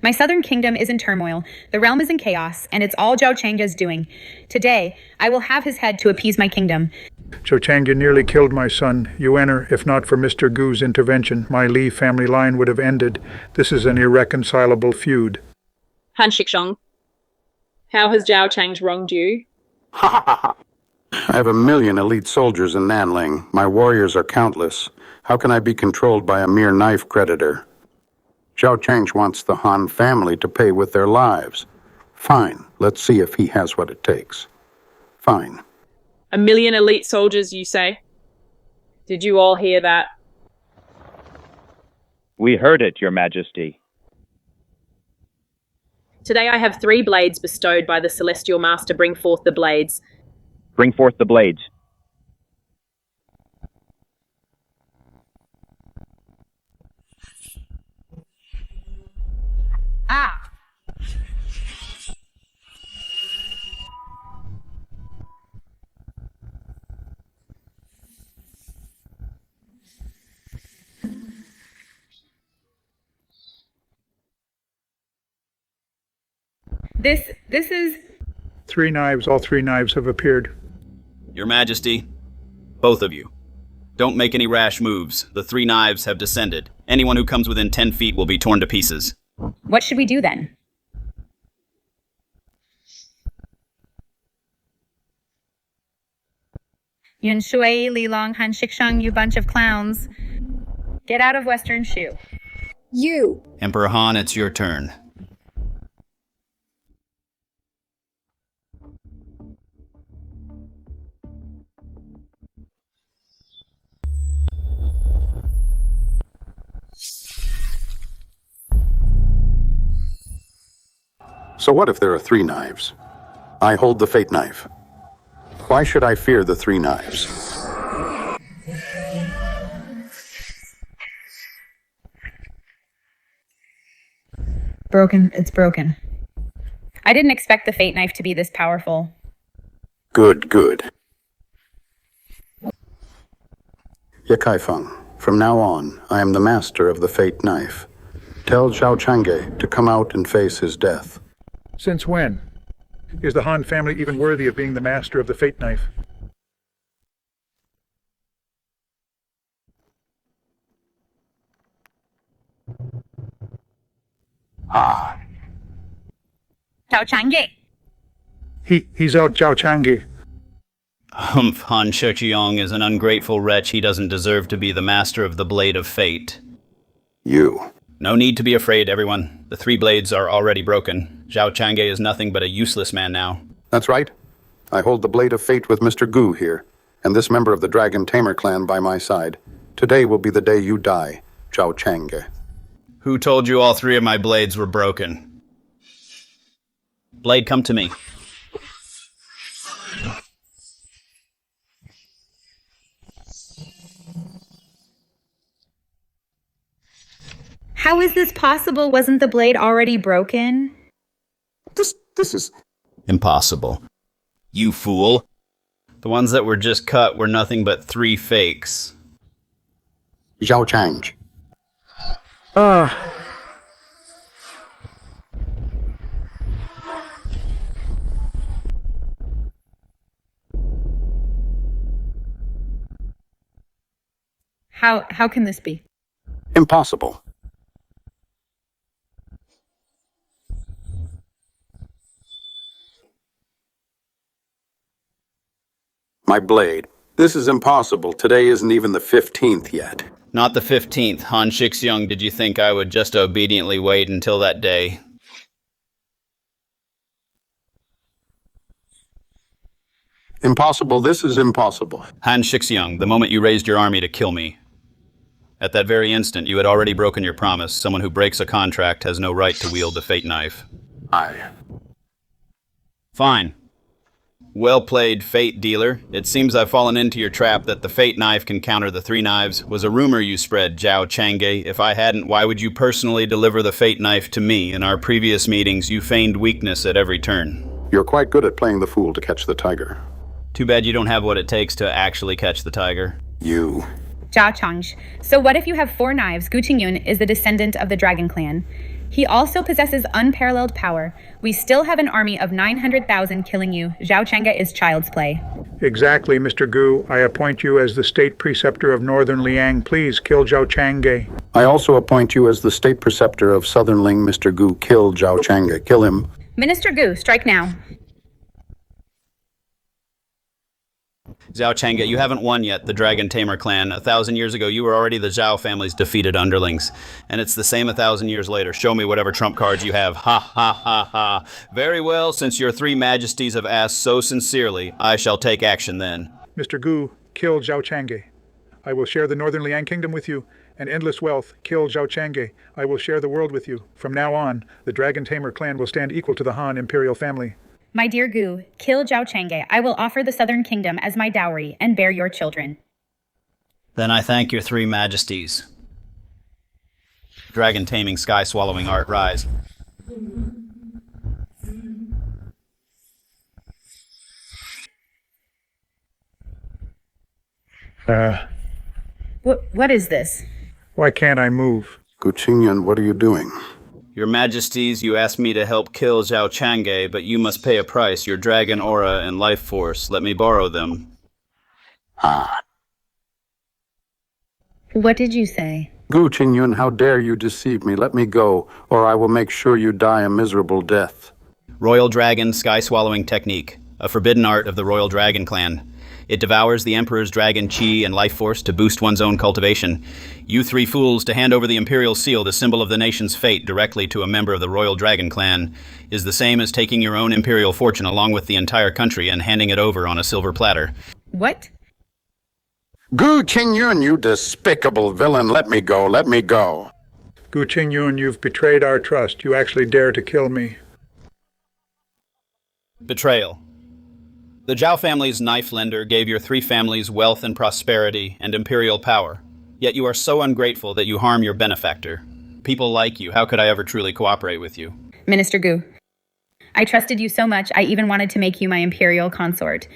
My southern kingdom is in turmoil, the realm is in chaos, and it's all Zhao Chang's doing. Today, I will have his head to appease my kingdom. Zhao Changa nearly killed my son, Yuen'er. If not for Mr. Gu's intervention, my Li family line would have ended. This is an irreconcilable feud. Han Shixong, how has Zhao Chang's wronged you? I have 1 million elite soldiers in Nanling. My warriors are countless. How can I be controlled by a mere knife creditor? Zhao Chang wants the Han family to pay with their lives. Fine, let's see if he has what it takes. Fine. 1 million elite soldiers, you say? Did you all hear that? We heard it, Your Majesty. Today I have 3 blades bestowed by the Celestial Master. Bring forth the blades. Bring forth the blades. Ah! This is... 3 knives, all 3 knives have appeared. Your Majesty, both of you, don't make any rash moves. The 3 knives have descended. Anyone who comes within 10 feet will be torn to pieces. What should we do then? Yun Shui, Li Long, Han Shixang, you bunch of clowns. Get out of Western Shu. You! Emperor Han, it's your turn. So what if there are 3 knives? I hold the fate knife. Why should I fear the 3 knives? Broken. It's broken. I didn't expect the fate knife to be this powerful. Good, good. Ye Kaifeng, from now on, I am the master of the fate knife. Tell Zhao Chang'e to come out and face his death. Since when? Is the Han family even worthy of being the master of the fate knife? Ah. Zhao Chang'e. He's out Zhao Chang'e. Humph, Han Shouqiang is an ungrateful wretch. He doesn't deserve to be the master of the Blade of Fate. You. No need to be afraid, everyone. The 3 blades are already broken. Zhao Chang'e is nothing but a useless man now. That's right. I hold the Blade of Fate with Mr. Gu here, and this member of the Dragon Tamer clan by my side. Today will be the day you die, Zhao Chang'e. Who told you all 3 of my blades were broken? Blade, come to me. How is this possible? Wasn't the blade already broken? This is... Impossible. You fool. The ones that were just cut were nothing but 3 fakes. Zhao Chang'e. How can this be? Impossible. My blade. This is impossible. Today isn't even the 15th yet. Not the 15th. Han Shouqiang, did you think I would just obediently wait until that day? Impossible. This is impossible. Han Shouqiang, the moment you raised your army to kill me, at that very instant you had already broken your promise. Someone who breaks a contract has no right to wield the fate knife. Fine. Well played, fate dealer. It seems I've fallen into your trap that the fate knife can counter the 3 knives. Was a rumor you spread, Zhao Chang'e. If I hadn't, why would you personally deliver the fate knife to me? In our previous meetings, you feigned weakness at every turn. You're quite good at playing the fool to catch the tiger. Too bad you don't have what it takes to actually catch the tiger. You. Zhao Chang'e. So what if you have 4 knives? Gu Qingyun is the descendant of the Dragon Clan. He also possesses unparalleled power. We still have an army of 900,000 killing you. Zhao Chang'e is child's play. Exactly, Mr. Gu. I appoint you as the state preceptor of Northern Liang. Please kill Zhao Chang'e. I also appoint you as the state preceptor of Southern Ling, Mr. Gu. Kill Zhao Chang'e. Kill him. Minister Gu, strike now. Zhao Chang'e, you haven't won yet, the Dragon Tamer clan. 1,000 years ago, you were already the Zhao family's defeated underlings. And it's the same 1,000 years later. Show me whatever trump cards you have. Ha ha ha ha. Very well, since your 3 majesties have asked so sincerely, I shall take action then. Mr. Gu, kill Zhao Chang'e. I will share the Northern Liang Kingdom with you, and endless wealth. Kill Zhao Chang'e. I will share the world with you. From now on, the Dragon Tamer clan will stand equal to the Han imperial family. My dear Gu, kill Zhao Chang'e. I will offer the Southern Kingdom as my dowry and bear your children. Then I thank your 3 majesties. Dragon taming, sky swallowing art, rise. What is this? Why can't I move? Gu Qingyun, what are you doing? Your majesties, you asked me to help kill Zhao Chang'e, but you must pay a price, your dragon aura and life force. Let me borrow them. What did you say? Gu Qingyun, how dare you deceive me? Let me go, or I will make sure you die a miserable death. Royal Dragon Sky-Swallowing Technique, a forbidden art of the Royal Dragon clan. It devours the Emperor's dragon chi and life force to boost one's own cultivation. You 3 fools to hand over the Imperial Seal, the symbol of the nation's fate, directly to a member of the Royal Dragon clan, is the same as taking your own imperial fortune along with the entire country and handing it over on a silver platter. What? Gu Qingyun, you despicable villain, let me go, let me go. Gu Qingyun, you've betrayed our trust. You actually dare to kill me. Betrayal. The Zhao family's knife lender gave your 3 families wealth and prosperity and imperial power. Yet you are so ungrateful that you harm your benefactor. People like you, how could I ever truly cooperate with you? Minister Gu, I trusted you so much, I even wanted to make you my imperial consort.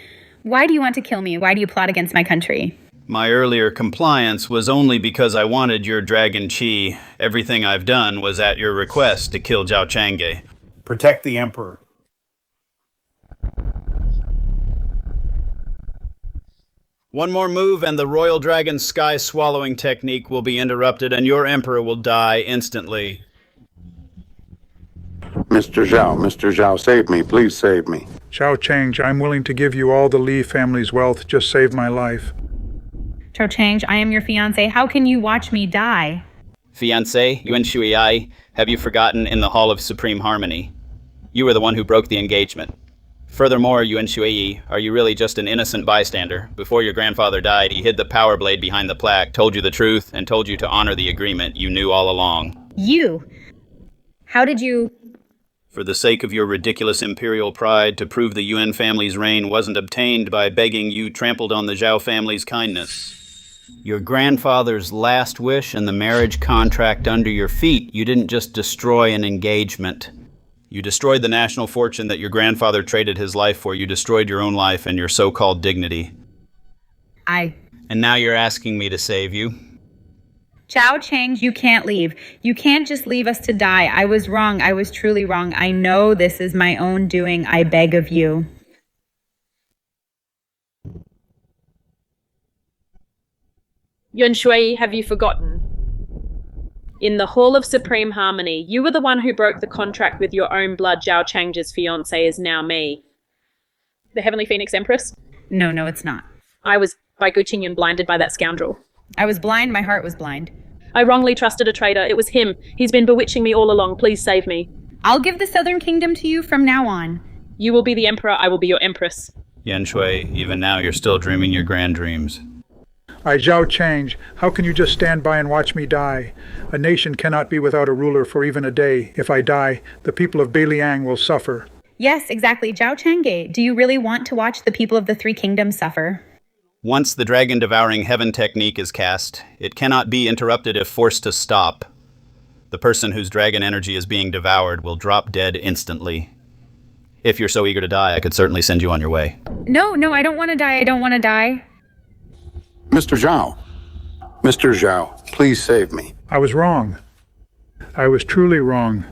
Why do you want to kill me? Why do you plot against my country? My earlier compliance was only because I wanted your dragon chi. Everything I've done was at your request to kill Zhao Chang'e. Protect the Emperor. One more move and the Royal Dragon's sky swallowing technique will be interrupted and your Emperor will die instantly. Mr. Zhao, save me. Please save me. Zhao Chang, I'm willing to give you all the Li family's wealth. Just save my life. Zhao Chang, I am your fiancé. How can you watch me die? Fiancé, Yuan Shuiai, have you forgotten in the Hall of Supreme Harmony? You were the one who broke the engagement. Furthermore, Yuan Shuiyi, are you really just an innocent bystander? Before your grandfather died, he hid the power blade behind the plaque, told you the truth, and told you to honor the agreement you knew all along. You? How did you... For the sake of your ridiculous imperial pride, to prove the Yuan family's reign wasn't obtained by begging, you trampled on the Zhao family's kindness. Your grandfather's last wish and the marriage contract under your feet, you didn't just destroy an engagement. You destroyed the national fortune that your grandfather traded his life for. You destroyed your own life and your so-called dignity. And now you're asking me to save you? Zhao Chang, you can't leave. You can't just leave us to die. I was wrong. I was truly wrong. I know this is my own doing. I beg of you. Yuan Shui, have you forgotten? In the Hall of Supreme Harmony, you were the one who broke the contract with your own blood. Zhao Chang's fiancé is now me. The Heavenly Phoenix Empress? No, it's not. I was, by Guqingyun, blinded by that scoundrel. I was blind. My heart was blind. I wrongly trusted a traitor. It was him. He's been bewitching me all along. Please save me. I'll give the Southern Kingdom to you from now on. You will be the Emperor. I will be your Empress. Yan Shui, even now you're still dreaming your grand dreams. Zhao Chang, how can you just stand by and watch me die? A nation cannot be without a ruler for even a day. If I die, the people of Beiliang will suffer. Yes, exactly. Zhao Chang'e, do you really want to watch the people of the Three Kingdoms suffer? Once the dragon-devouring heaven technique is cast, it cannot be interrupted if forced to stop. The person whose dragon energy is being devoured will drop dead instantly. If you're so eager to die, I could certainly send you on your way. No, I don't want to die. I don't want to die. Mr. Zhao, please save me. I was wrong. I was truly wrong.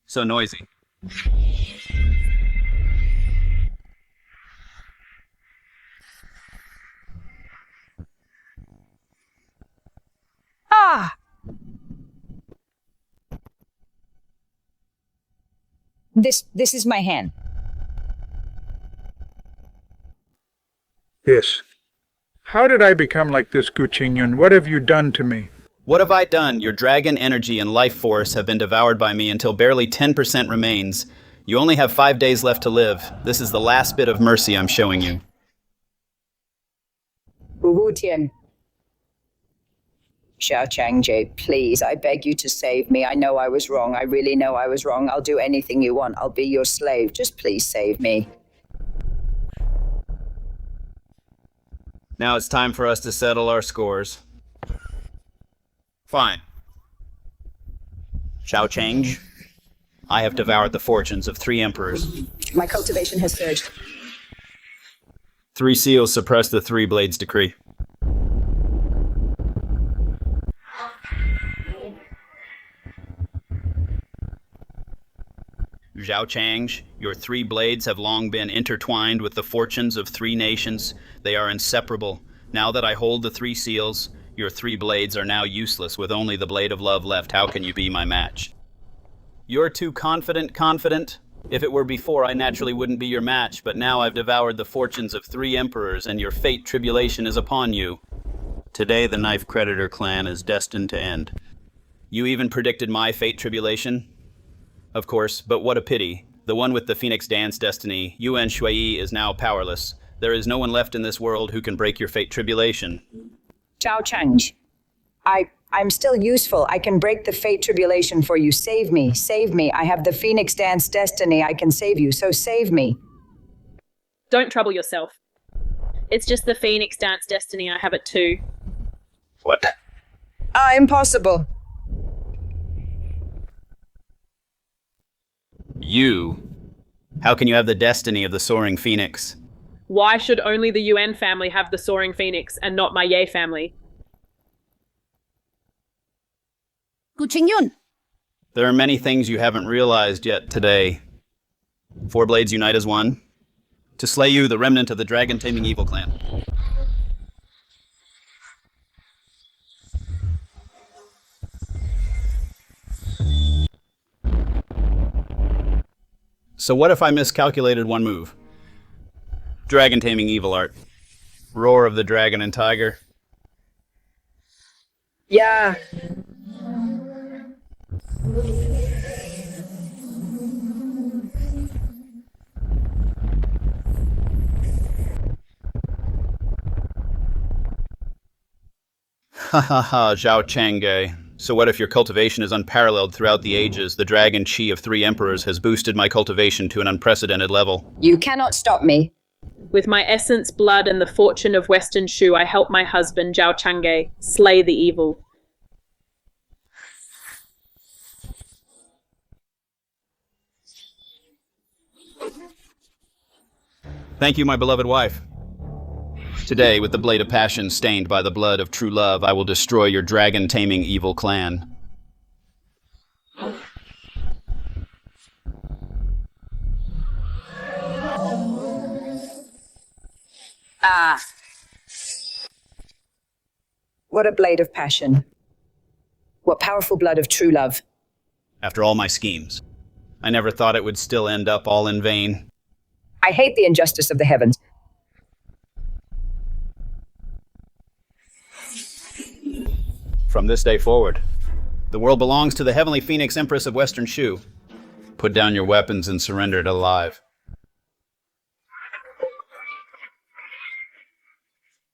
So noisy. Ah! This is my hand. Yes. How did I become like this, Guqingyun? What have you done to me? What have I done? Your dragon energy and life force have been devoured by me until barely 10% remains. You only have 5 days left to live. This is the last bit of mercy I'm showing you. Wu Tian. Zhao Chang'e, please, I beg you to save me. I know I was wrong. I really know I was wrong. I'll do anything you want. I'll be your slave. Just please save me. Now it's time for us to settle our scores. Fine. Zhao Chang, I have devoured the fortunes of 3 emperors. My cultivation has surged. 3 seals suppress the 3 blades decree. Zhao Chang, your 3 blades have long been intertwined with the fortunes of 3 nations. They are inseparable. Now that I hold the 3 seals, your 3 blades are now useless with only the blade of love left. How can you be my match? You're too confident? If it were before, I naturally wouldn't be your match, but now I've devoured the fortunes of 3 emperors and your fate tribulation is upon you. Today the Knife Creditor clan is destined to end. You even predicted my fate tribulation? Of course, but what a pity. The one with the Phoenix Dance destiny, Yuan Shui, is now powerless. There is no one left in this world who can break your fate tribulation. Zhao Chang, I'm still useful. I can break the fate tribulation for you. Save me. I have the Phoenix Dance destiny. I can save you, so save me. Don't trouble yourself. It's just the Phoenix Dance destiny. I have it too. What? Impossible. You? How can you have the destiny of the soaring phoenix? Why should only the UN family have the soaring phoenix and not my Ye family? There are many things you haven't realized yet today. Four blades unite as one. To slay you, the remnant of the dragon-taming evil clan. So what if I miscalculated one move? Dragon-taming evil art. Roar of the dragon and tiger. Yeah. Ha ha ha, Zhao Chang'e. So what if your cultivation is unparalleled throughout the ages? The dragon chi of 3 emperors has boosted my cultivation to an unprecedented level. You cannot stop me. With my essence, blood, and the fortune of Western Shu, I help my husband, Zhao Chang'e, slay the evil. Thank you, my beloved wife. Today, with the blade of passion stained by the blood of true love, I will destroy your dragon-taming evil clan. Ah. What a blade of passion. What powerful blood of true love. After all my schemes, I never thought it would still end up all in vain. I hate the injustice of the heavens. From this day forward, the world belongs to the Heavenly Phoenix Empress of Western Shu. Put down your weapons and surrender it alive.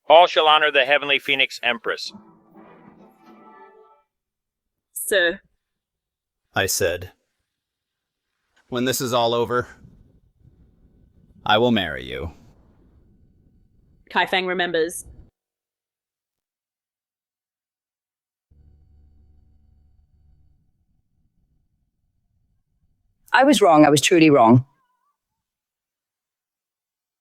All shall honor the Heavenly Phoenix Empress. Sir. I said, when this is all over, I will marry you. Kaifeng remembers. I was wrong. I was truly wrong.